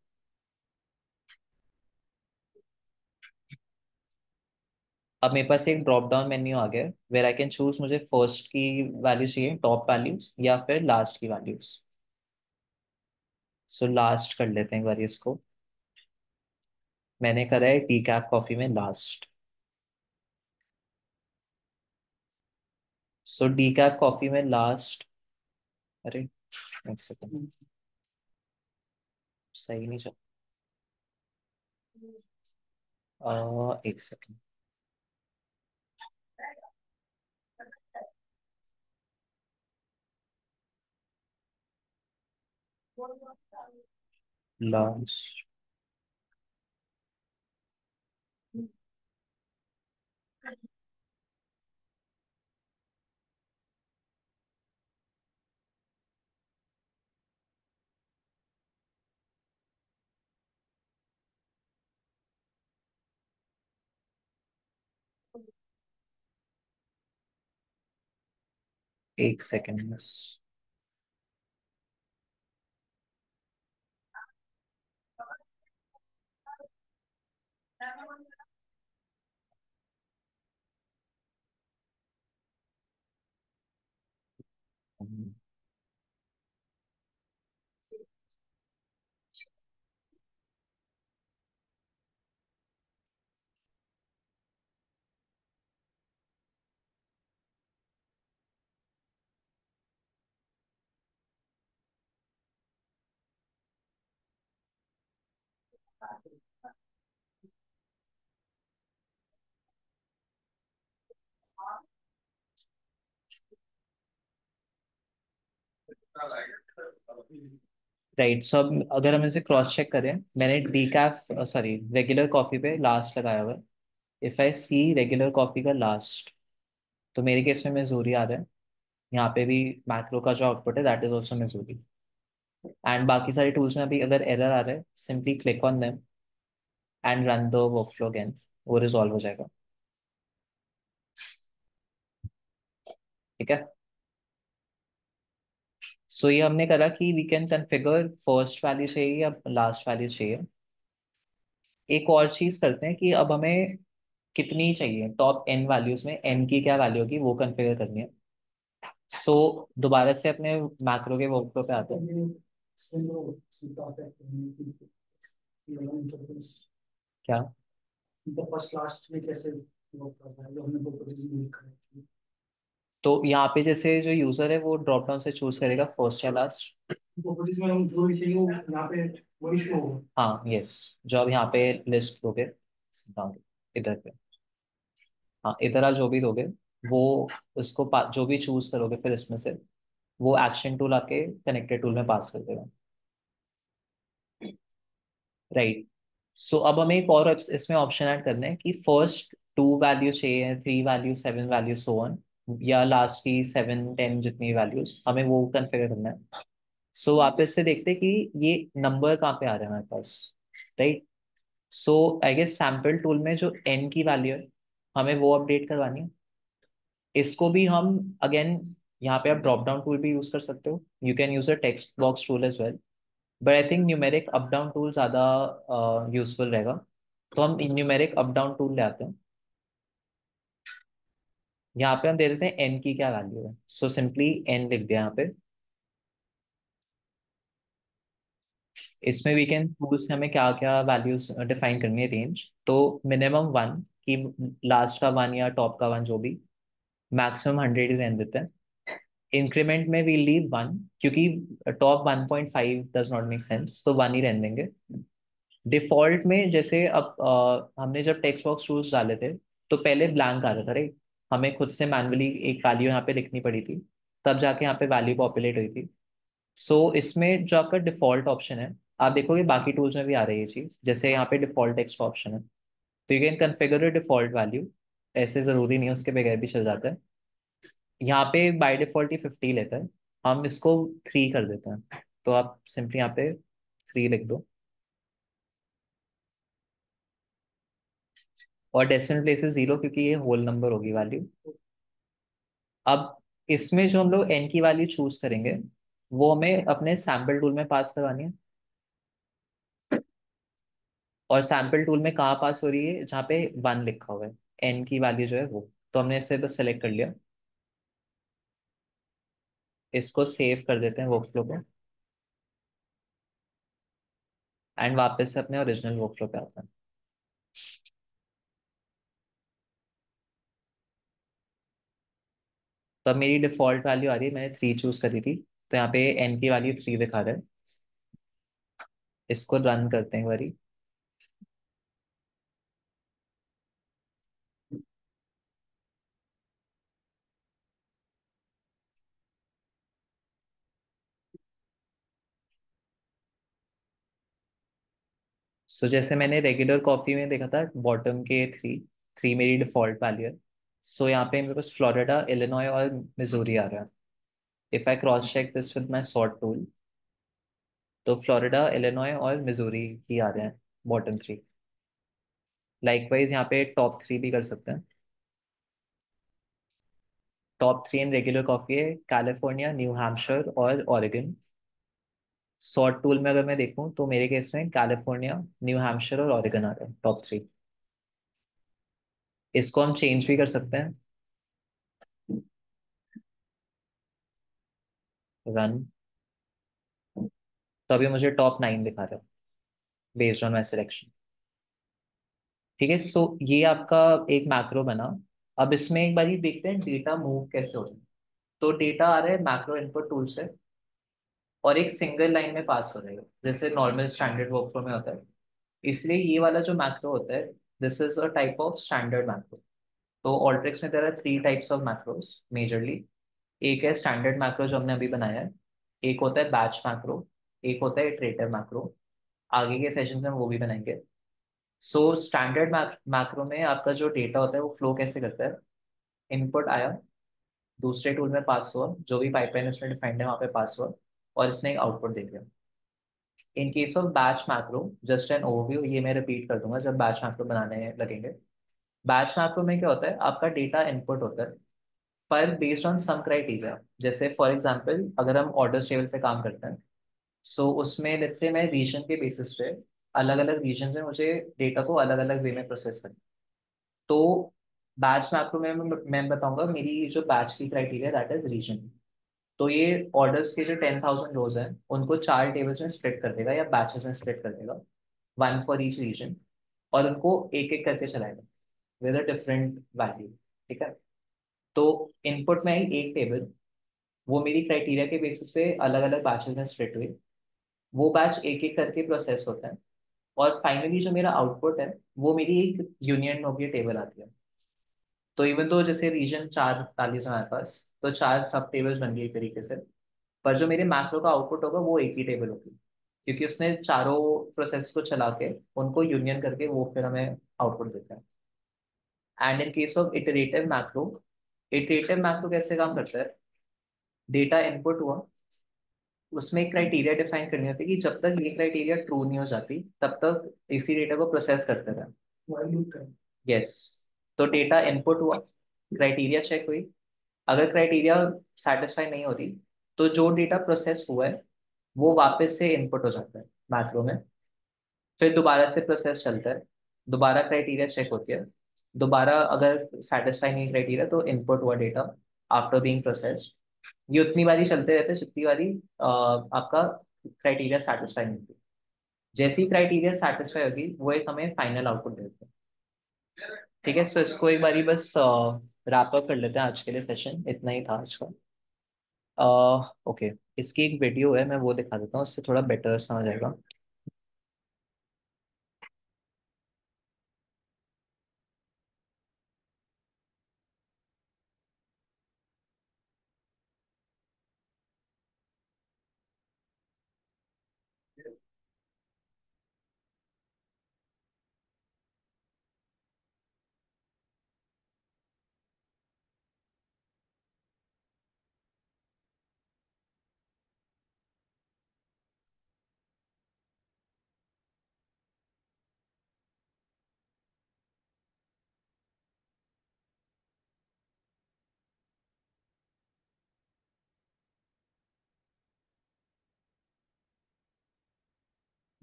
अब मेरे पास एक ड्रॉप डाउन मेन्यू आ गया है वेर आई कैन चूज मुझे फर्स्ट की वैल्यू चाहिए टॉप वैल्यूज या फिर लास्ट की वैल्यूज। सो लास्ट कर लेते हैं एक बार इसको। मैंने करा है टी कैप कॉफी में last. So decaf coffee में लास्ट। अरे एक सेकंड, सही नहीं चल। एक सेकंड। लास्ट। एक सेकेंड बस। राइट, सो अब अगर हम इसे क्रॉस चेक करें, मैंने डीकैफ सॉरी रेगुलर कॉफी पे लास्ट लगाया हुआ है। If I see regular coffee का लास्ट, तो मेरे केस में मिजूरी आ रहा है। यहाँ पे भी मैक्रो का जो आउटपुट है that is also Missouri. And बाकी सारे टूल्स में अभी अगर एरर आ रहा है, simply click on them and run the workflow again, वो रिजॉल्व हो जाएगा। ठीक है। सो ये हमने करा कि we can configure first value चाहिए या लास्ट वैल्यू चाहिए। एक और चीज करते हैं कि अब हमें कितनी चाहिए टॉप एन वैल्यूज में, एन की क्या वैल्यू होगी वो कन्फिगर करनी है। सो दोबारा से अपने मैक्रो के वर्कफ्लो पे आते हैं। क्या? फर्स्ट लास्ट में कैसे work करता है जो हमने properties use करी थी। तो यहाँ पे जैसे जो यूजर है वो ड्रॉप डाउन से चूज करेगा फर्स्ट या लास्ट। properties में हम जो लिखेंगे वो यहाँ पे वही शो होगा। हाँ यस, जो अब यहाँ पे लिस्ट दोगे, हाँ, इधर पे, हाँ इधर आप जो भी दोगे वो उसको जो भी चूज करोगे फिर इसमें से वो एक्शन टूल आके कनेक्टेड टूल में पास कर देगा। राइट। सो अब हमें एक और इसमें ऑप्शन ऐड करना है कि फर्स्ट टू वैल्यू चाहिए, three value, seven value, so on, या लास्ट की सेवन टेन जितनी वैल्यूज हमें वो कन्फिगर करना है। सो वापस से देखते हैं कि ये नंबर कहाँ पे आ रहा है हमारे पास। Right. So I guess sample tool में जो एन की वैल्यू है हमें वो अपडेट करवानी है। इसको भी हम अगेन यहाँ पे आप ड्रॉप डाउन टूल भी यूज कर सकते हो, you can use a text box tool as well, but I think numeric up down tool ज्यादा यूजफुल रहेगा। तो हम न्यूमेरिक अप डाउन टूल ले आते हैं। यहाँ पे हम दे देते हैं एन की क्या वैल्यू है, सो सिंपली एन लिख दिया यहाँ पे। इसमें वी कैन टूल से हमें क्या क्या वैल्यूज डिफाइन करनी है, रेंज तो मिनिमम वन, कि लास्ट का वन या टॉप का वन जो भी, मैक्सिमम हंड्रेड ही रहने देते हैं। इंक्रीमेंट में वी लीव वन, क्योंकि top 1.5 does not make sense, तो वन ही रहने देंगे। डिफॉल्ट में जैसे अब हमने जब टेक्स्ट बॉक्स टूल्स डाले थे तो पहले ब्लैंक आ रहा था, राइट। हमें खुद से मैनुअली एक वैल्यू यहाँ पे लिखनी पड़ी थी, तब जाके यहाँ पे वैल्यू पॉपुलेट हुई थी। सो इसमें जो आपका डिफॉल्ट ऑप्शन है, आप देखोगे बाकी टूल्स में भी आ रही है ये चीज, जैसे यहाँ पे डिफॉल्ट टेक्स्ट का ऑप्शन है, तो you can configure default value. ऐसे जरूरी नहीं है, उसके बगैर भी चल जाता है। यहाँ पे बाय डिफॉल्ट ही 50 लेता है, हम इसको 3 कर देते हैं, तो आप सिंपली यहाँ पे 3 लिख दो। और डेसिमल प्लेस है 0, क्योंकि ये होल नंबर होगी वैल्यू। अब इसमें जो हम लोग एन की वैल्यू चूज करेंगे वो हमें अपने सैम्पल टूल में पास करवानी है। और सैम्पल टूल में कहाँ पास हो रही है, जहाँ पे वन लिखा हुआ है, एन की वैल्यू जो है वो, तो हमने इसे बस सेलेक्ट कर लिया। इसको सेव कर देते हैं वर्कफ्लो पे, एंड वापस से अपने ओरिजिनल वर्कफ्लो पे आते हैं। तो अब मेरी डिफॉल्ट वैल्यू आ रही है, मैंने 3 चूज करी थी, तो यहाँ पे एन की वैल्यू 3 दिखा रहा है। इसको रन करते हैं एक बारी। सो जैसे मैंने रेगुलर कॉफी में देखा था बॉटम के थ्री, थ्री मेरी डिफॉल्ट वैल्यू है। सो यहाँ पे मेरे पास फ्लोरिडा, इलिनॉय और मिजोरी आ रहा है। If I cross check this with my sort tool, तो फ्लोरिडा, इलिनॉय और मिजोरी ही आ रहे हैं बॉटम थ्री। लाइकवाइज यहाँ पे टॉप थ्री भी कर सकते हैं। Top three in regular coffee है कैलिफोर्निया, न्यू हैम्पशायर और ओरेगन। सॉर्ट टूल में अगर मैं देखूं तो मेरे केस में कैलिफोर्निया, न्यू हैम्पशायर और ओरेगन आ रहे हैं टॉप थ्री। इसको हम चेंज भी कर सकते हैं। रन। तो अभी मुझे टॉप नाइन दिखा रहा है बेस्ड ऑन माई सिलेक्शन। ठीक है, सो ये आपका एक मैक्रो बना। अब इसमें एक बार ही देखते हैं डेटा मूव कैसे हो रहा है। तो डेटा आ रहा है मैक्रो इनपुट टूल से और एक सिंगल लाइन में पास हो रहेगा जैसे नॉर्मल स्टैंडर्ड वर्कफ्लो में होता है। इसलिए ये वाला जो मैक्रो होता है, this is a type of standard macro. तो ऑल्ट्रिक्स में there are three types of macros majorly. एक है स्टैंडर्ड मैक्रो जो हमने अभी बनाया है, एक होता है बैच मैक्रो, एक होता है इटरेटिव मैक्रो। आगे के सेशन में हम वो भी बनाएंगे। सो स्टैंडर्ड मैक्रो में आपका जो डेटा होता है वो फ्लो कैसे करता है। इनपुट आया, दूसरे टूल में पास हुआ, जो भी पाइपलाइन इसमें डिफाइंड है वहाँ पे पास हुआ, और इसने एक आउटपुट दे दिया। In case of batch macro, just an overview, ये मैं रिपीट कर दूंगा जब बैच मैक्रो बनाने लगेंगे। बैच मैक्रो में क्या होता है, आपका डेटा इनपुट होता है पर बेस्ड ऑन सम क्राइटेरिया। जैसे फॉर एग्जांपल अगर हम ऑर्डर टेबल पे काम करते हैं, सो उसमें लेट्स से मैं रीजन के बेसिस पे, अलग अलग रीजन में मुझे डेटा को अलग अलग वे में प्रोसेस करना है। तो बैच मैक्रो में मैं बताऊंगा मेरी जो बैच की क्राइटेरिया दैट इज रीजन। तो ये ऑर्डर्स के जो 10,000 रोज हैं उनको चार टेबल्स में स्प्लिट कर देगा या बैचेस में स्प्लिट कर देगा, वन फॉर ईच रीजन, और उनको एक एक करके चलाएगा विद अ डिफरेंट वैल्यू। ठीक है, तो इनपुट में आई एक टेबल, वो मेरी क्राइटेरिया के बेसिस पे अलग अलग बैचेस में स्प्लिट हुई। वो बैच एक एक करके प्रोसेस होता है, और फाइनली जो मेरा आउटपुट है वो मेरी एक यूनियन होगी टेबल आती है। तो इवन तो जैसे रीजन चार वैल्यूज है हमारे पास, तो चार सब टेबल्स बन गई एक तरीके से। पर जो मेरे मैक्रो का आउटपुट होगा वो एक ही टेबल होगी, क्योंकि उसने चारों प्रोसेस को चला के उनको यूनियन करके वो फिर हमें आउटपुट देता है। And in case of iterative macro, iterative macro कैसे काम करता है, डेटा इनपुट हुआ, उसमें एक क्राइटेरिया डिफाइन करनी होती है कि जब तक ये क्राइटेरिया ट्रू नहीं हो जाती तब तक इसी डेटा को प्रोसेस करते रहे। यस। तो डेटा इनपुट हुआ, क्राइटेरिया चेक हुई, अगर क्राइटेरिया सेटिस्फाई नहीं होती तो जो डेटा प्रोसेस हुआ है वो वापस से इनपुट हो जाता है मैक्रो में। फिर दोबारा से प्रोसेस चलता है, दोबारा क्राइटेरिया चेक होती है, दोबारा अगर सेटिस्फाई नहीं क्राइटेरिया तो इनपुट हुआ डेटा आफ्टर बीइंग प्रोसेस्ड। ये उतनी बारी चलते रहते हैं जितनी बारी आपका क्राइटेरिया सेटिस्फाई नहीं होती। जैसी क्राइटेरिया सेटिस्फाई होगी वो एक हमें फाइनल आउटपुट देते हैं। ठीक है, सो इसको एक बारी बस रैप अप कर लेते हैं, आज के लिए सेशन इतना ही था आज का। ओके, इसकी एक वीडियो है मैं वो दिखा देता हूँ, उससे थोड़ा बेटर समझ आएगा।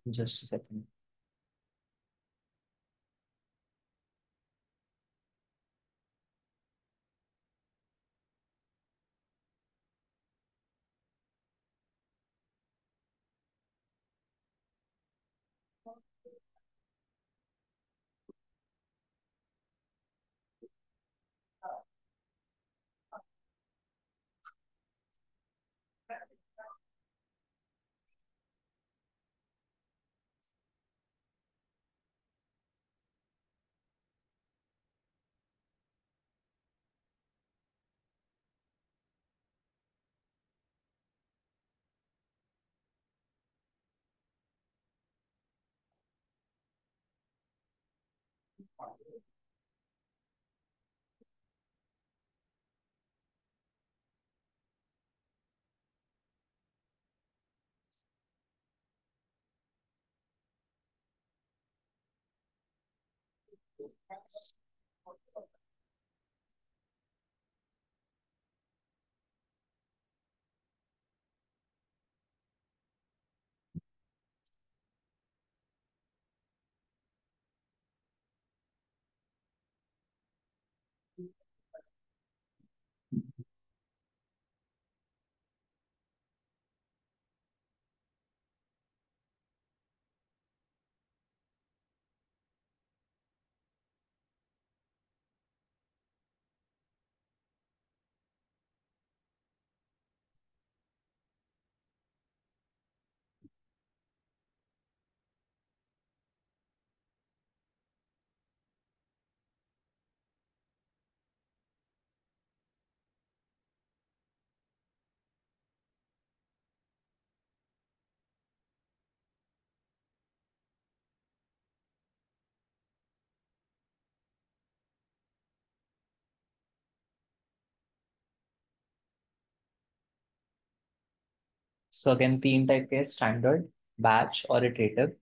Just second. सो अगेन तीन टाइप के, स्टैंडर्ड, बैच और इटरेटिव।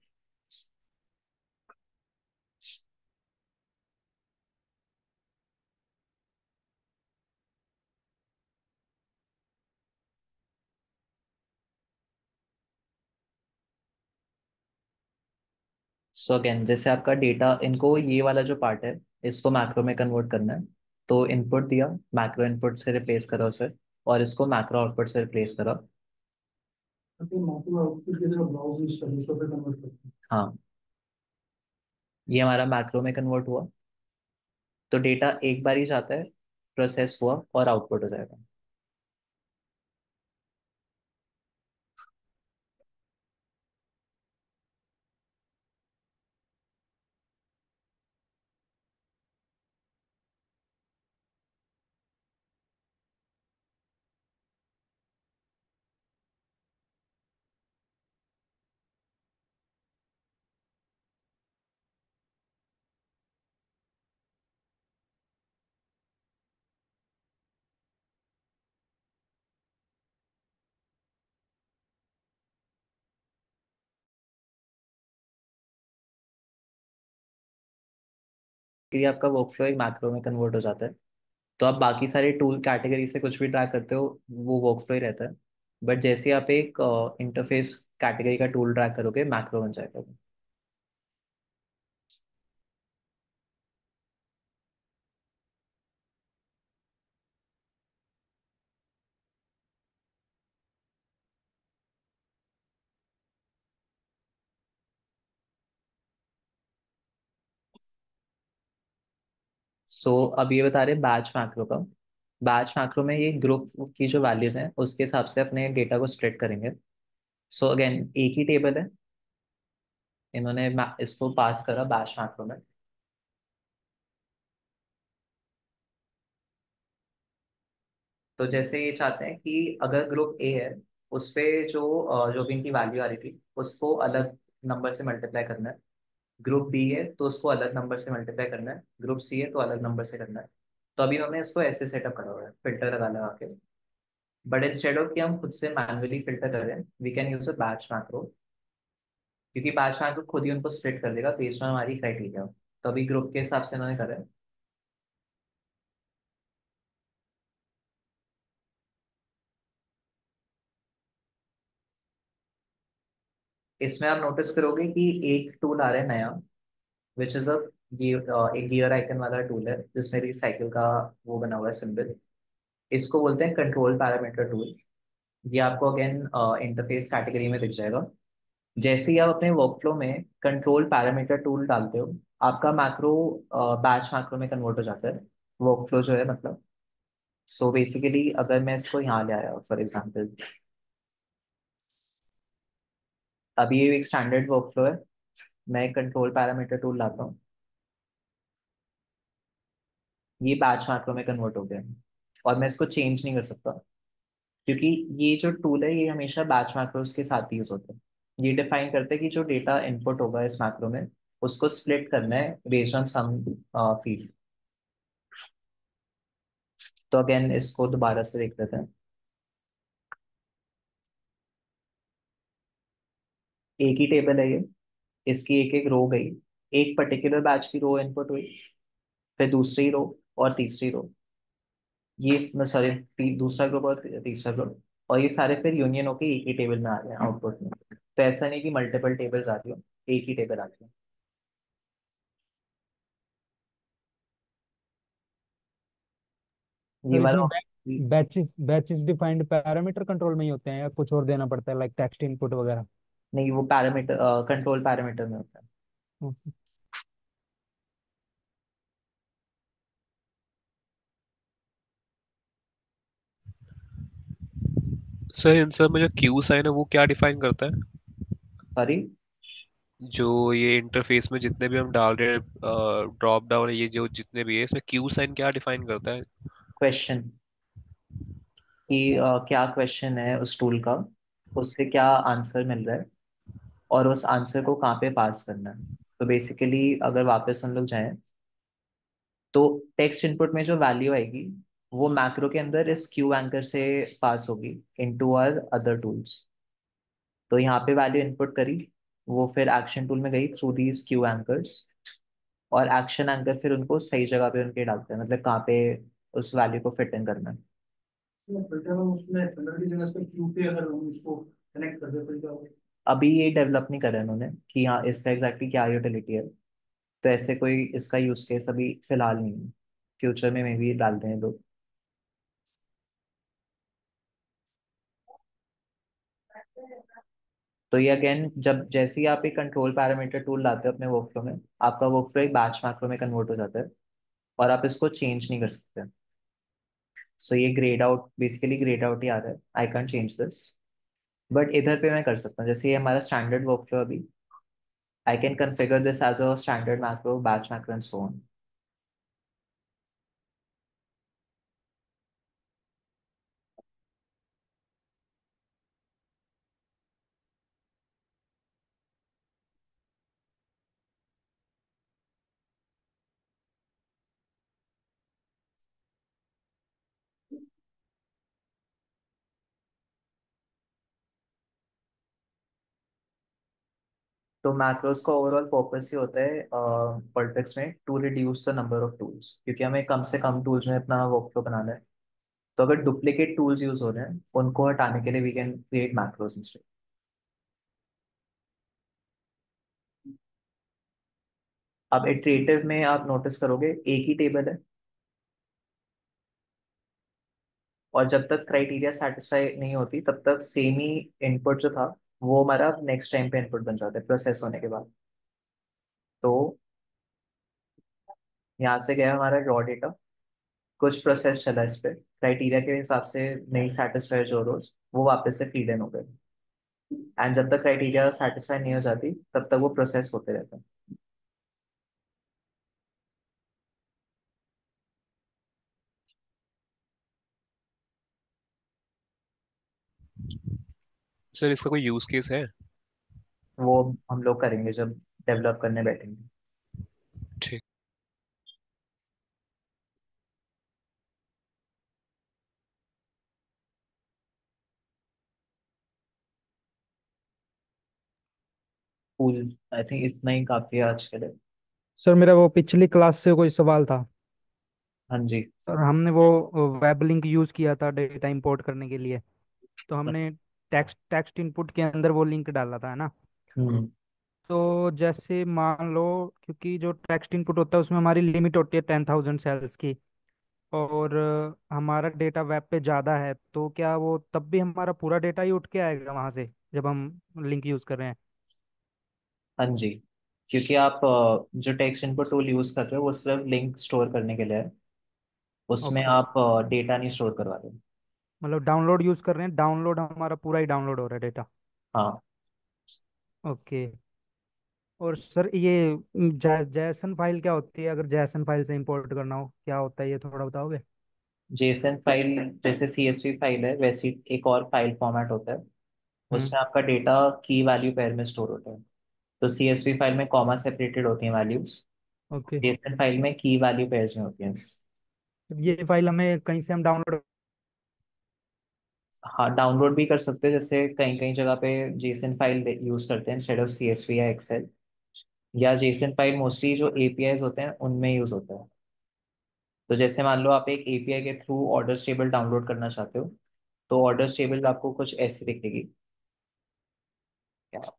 सो अगेन जैसे आपका डेटा, इनको ये वाला जो पार्ट है इसको मैक्रो में कन्वर्ट करना है। तो इनपुट दिया, मैक्रो इनपुट से रिप्लेस करो उसे, और इसको मैक्रो आउटपुट से रिप्लेस करो। तो माइक्रो आउटपुट की जगह ब्राउज यूज कर उसको पे कन्वर्ट करते हैं। हाँ, ये हमारा मैक्रो में कन्वर्ट हुआ। तो डेटा एक बार ही जाता है, प्रोसेस हुआ और आउटपुट हो जाएगा। कि आपका वर्कफ्लो एक मैक्रो में कन्वर्ट हो जाता है। तो आप बाकी सारे टूल कैटेगरी से कुछ भी ट्रैक करते हो, वो वर्कफ्लो ही रहता है। बट जैसे आप एक इंटरफेस कैटेगरी का टूल ट्रैक करोगे, मैक्रो बन जाएगा वो। अब ये बता रहे बैच मैक्रो का। बैच मैक्रो में ये ग्रुप की जो वैल्यूज हैं उसके हिसाब से अपने डेटा को स्प्लिट करेंगे। सो अगेन एक ही टेबल है, इन्होंने इसको पास करा बैच मैक्रो में। तो जैसे ये चाहते हैं कि अगर ग्रुप ए है, उस पे जो भी इनकी वैल्यू आ रही थी उसको अलग नंबर से मल्टीप्लाई करना है। ग्रुप बी है तो उसको अलग नंबर से मल्टीप्लाई करना है। ग्रुप सी है तो अलग नंबर से करना है। तो अभी हमने इसको ऐसे सेटअप करा हुआ है, फिल्टर लगा लगा के। बट इंस्टेड ऑफ कि हम खुद से मैन्युअली फिल्टर करें, we can use a batch macro. क्योंकि बैच मैक्रो खुद ही उनको स्प्लिट कर देगा बेस्ड ऑन हमारी क्राइटेरिया। तो अभी ग्रुप के हिसाब से इन्होंने करा है। इसमें आप नोटिस करोगे कि एक टूल आ रहा है नया, विच इज एक गियर आइकन वाला टूल है जिसमें रिसाइकिल का वो बना हुआ है सिंबल। इसको बोलते हैं कंट्रोल पैरामीटर टूल। ये आपको अगेन इंटरफेस कैटेगरी में दिख जाएगा। जैसे ही आप अपने वर्कफ्लो में कंट्रोल पैरामीटर टूल डालते हो, आपका मैक्रो बैच मैक्रो में कन्वर्ट हो जाता है, वर्कफ्लो जो है मतलब। सो बेसिकली अगर मैं इसको यहाँ ले आया फॉर एग्जांपल, अभी ये एक स्टैंडर्ड वर्कफ्लो है। मैं कंट्रोल पैरामीटर टूल लाता हूँ, ये बैच मैक्रो में कन्वर्ट हो गया है। और मैं इसको चेंज नहीं कर सकता, क्योंकि ये जो टूल है ये हमेशा बैच मैक्रोस के साथ यूज होता है। ये डिफाइन करते हैं कि जो डेटा इनपुट होगा इस मैक्रो में उसको स्प्लिट करना है बेस्ड ऑन सम फील्ड। तो अगेन इसको दोबारा से देख लेते हैं। एक ही टेबल है ये, इसकी एक एक रो गई, एक पर्टिकुलर बैच की रो इनपुट हुई, फिर दूसरी रो और तीसरी रो, ये सॉरी दूसरा ग्रुप और तीसरा ग्रुप, और ये सारे फिर यूनियन होके एक ही टेबल में आ रहे हैं आउटपुट में। तो ऐसा नहीं कि मल्टीपल टेबल्स आ रही हो, एक ही टेबल आ रही है। ये सर वाला इसमें option- batches batches defined parameter control में ही होते हैं या कुछ और देना पड़ता है लाइक टेक्स्ट इनपुट वगैरह? नहीं, वो पैरामीटर कंट्रोल पैरामीटर में होता है। हम्म। सर इन सब में जो क्यू साइन है वो क्या डिफाइन करता है? सॉरी, जो ये इंटरफेस में जितने भी हम डाल रहे हैं ड्रॉप डाउन, ये जो जितने भी है इसमें क्यू साइन क्या डिफाइन करता है? क्वेश्चन कि क्या क्वेश्चन है उस टूल का, उससे क्या आंसर मिल रहा है, और उस आंसर को कहाँ पे पास करना है। तो बेसिकली अगर वापस हम लोग जाएं, तो टेक्स्ट इनपुट में जो वैल्यू आएगी वो मैक्रो के अंदर इस क्यू एंकर से पास होगी इनटू आवर अदर टूल्स। तो यहाँ पे वैल्यू इनपुट करी, वो फिर एक्शन टूल में गई थ्रू दीज क्यू एंकर्स, और एक्शन एंकर फिर उनको सही जगह पे उनके डालते हैं, मतलब कहाँ पे उस वैल्यू को फिट इन करना है। फिल्टर हम उसमें फिल्टर की जगह पे क्यू पे अगर हम उसको कनेक्ट कर दे फिर क्या होगा? अभी ये डेवलप नहीं करा है उन्होंने कि हाँ इसका एग्जैक्टली क्या यूटिलिटी है। तो ऐसे कोई इसका यूज केस अभी फिलहाल नहीं है, फ्यूचर में मे भी डालते हैं लोग। तो ये अगेन जब जैसे ही आप एक कंट्रोल पैरामीटर टूल लाते हो अपने वर्कफ्लो में, आपका वर्कफ्लो एक बैच मैक्रो में कन्वर्ट हो जाता है, और आप इसको चेंज नहीं कर सकते। सो ये greyed out, basically greyed out ही आ रहा है, I can change this. But इधर पे मैं कर सकता हूँ, जैसे ये हमारा स्टैंडर्ड वर्कफ्लो अभी, I can configure this as a standard macro, batch macro and so on. तो मैक्रोस का ओवरऑल पर्पस ही होता है पॉलिटिक्स में to reduce the number of tools, क्योंकि हमें कम से कम टूल्स में अपना वर्कफ्लो बनाना है। तो अगर डुप्लीकेट टूल्स यूज हो रहे हैं उनको हटाने के लिए we can create macros instead. अब इटरेटिव में आप नोटिस करोगे एक ही टेबल है, और जब तक क्राइटेरिया सेटिस्फाई नहीं होती तब तक सेम ही इनपुट जो था वो हमारा नेक्स्ट टाइम पे इनपुट बन जाता है प्रोसेस होने के बाद। तो यहाँ से गया हमारा रॉ डेटा, कुछ प्रोसेस चला इस पे, क्राइटेरिया के हिसाब से नहीं सेटिस्फाई जो रोज, वो वापस से फीड इन हो गए। एंड जब तक क्राइटेरिया सेटिस्फाई नहीं हो जाती तब तक वो प्रोसेस होते रहते हैं। सर इसका कोई यूज केस है? वो हम लोग करेंगे जब डेवलप करने बैठेंगे। ठीक। कूल, आई थिंक इतना ही काफी है आज के लिए। सर मेरा वो पिछली क्लास से कोई सवाल था। हाँ जी। सर हमने वो वेब लिंक यूज़ किया था डेटा इंपोर्ट करने के लिए, तो हमने टेक्स्ट टेक्स्ट इनपुट के अंदर वो लिंक डाला था, है ना? हम्म। तो जैसे मान लो, क्योंकि जो टेक्स्ट इनपुट होता है उसमें हमारी लिमिट होती है 10,000 सेल्स की, और हमारा डेटा वेब पे ज़्यादा है, तो क्या वो तब भी हमारा पूरा डेटा ही उठ के आएगा वहाँ से जब हम लिंक यूज़ कर रहे हैं? हाँ जी, क्योंकि आप जो टेक्स्ट इनपुट टूल यूज कर रहे हो वो सिर्फ लिंक स्टोर करने के लिए है, उसमें ओके। आप डेटा नहीं स्टोर करवा रहे हो। मतलब डाउनलोड यूज़ कर रहे हैं, डाउनलोड हमारा पूरा ही डाउनलोड हो रहा है डेटा? हाँ। ओके। और सर ये जैसन फाइल क्या होती है? अगर जैसन फाइल से इंपोर्ट करना हो क्या होता है, ये थोड़ा बताओगे? जेसन फाइल जैसे सीएसवी फाइल है, वैसी एक और फाइल फॉर्मेट होता है, हम्म। उसमें आपका डेटा की वैल्यू पेयर में स्टोर होता है। तो CSV फाइल में कॉमा सेपरेटेड होती हैं वैल्यूज, ओके। JSON फाइल में की वैल्यू पेयर्स में होती हैं। ये फाइल हमें कहीं से हम डाउनलोड। हाँ, डाउनलोड भी कर सकते हैं, जैसे कहीं कहीं जगह पे JSON फाइल यूज करते हैं इंस्टेड ऑफ CSV या एक्सेल, या JSON फाइल मोस्टली जो APIs होते हैं उनमें यूज होता है। तो जैसे मान लो आप एक API के थ्रू ऑर्डर्स टेबल डाउनलोड करना चाहते हो, तो ऑर्डर्स टेबल आपको कुछ ऐसी दिखेगी। क्या?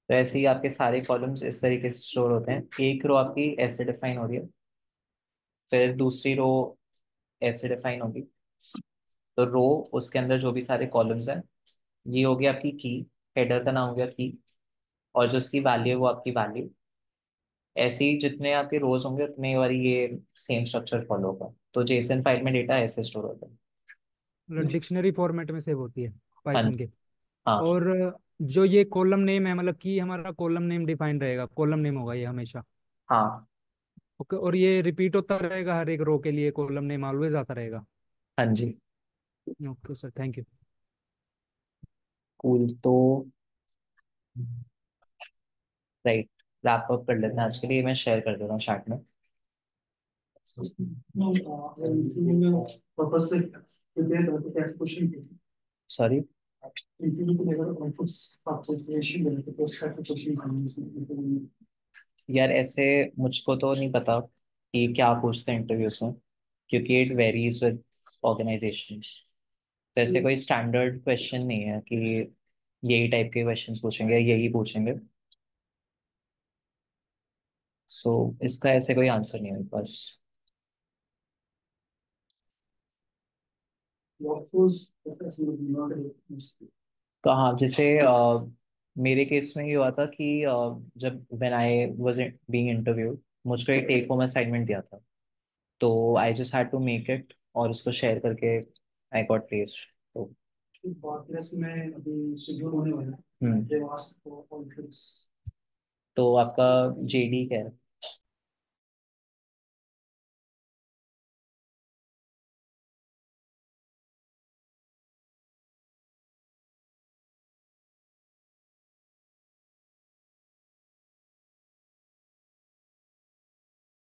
तो ऐसे ही आपके सारे कॉलम्स इस तरीके से स्टोर होते हैं। एक रो आपकी ऐसे डिफाइन हो रही है, फिर दूसरी रो ऐसे डिफाइन होगी। तो रो, उसके अंदर जो भी सारे कॉलम्स हैं, ये हो गया आपकी की, हेडर का नाम हो गया की, और जो उसकी वैल्यू है वो आपकी वैल्यू। ऐसे ही जितने आपके रोज होंगे उतने बारी ये सेम स्ट्रक्चर फॉलो होगा। तो जेसन फाइल में डेटा ऐसे स्टोर होता है। मतलब डिक्शनरी फॉर्मेट में सेव होती है हाँ पाइथन जी। के। हाँ। और जो ये कॉलम नेम है, मतलब कि हमारा कॉलम नेम डिफाइन रहेगा, कॉलम नेम होगा ये हमेशा। हाँ। ओके। और ये रिपीट होता रहेगा हर एक रो के लिए, कॉलम नेम ऑलवेज आता रहेगा। हाँ जी। Okay sir, thank you. Cool. तो राइट, रैप अप कर लेते हैं आज के लिए। मैं शेयर कर देता हूँ चैट में। पर्पस से प्रिपेयर करके कैसे क्वेश्चन सॉरी। इंटरव्यू को लेकर कुछ आपसे क्वेश्चन देने के पोस्ट करके क्वेश्चन। यार ऐसे मुझको तो नहीं पता कि क्या पूछते हैं इंटरव्यूज में, क्योंकि इट वेरीज विद ऑर्गेनाइजेशन। तो ऐसे कोई स्टैंडर्ड क्वेश्चन नहीं है कि यही टाइप के क्वेश्चंस पूछेंगे, यही पूछेंगे। सो इसका ऐसे कोई आंसर नहीं है मेरे पास। वर्कफोर्स। कहाँ, जैसे मेरे केस में ये हुआ था कि जब when I was being interviewed, मुझको एक टेक होम असाइनमेंट दिया था। तो I just had to make it और उसको शेयर करके आई गॉट प्लेस्ड। तो बार्कलेस में अभी शेड्यूल होने वाला है। हम्म। They asked for politics। तो आपका JD क्या है?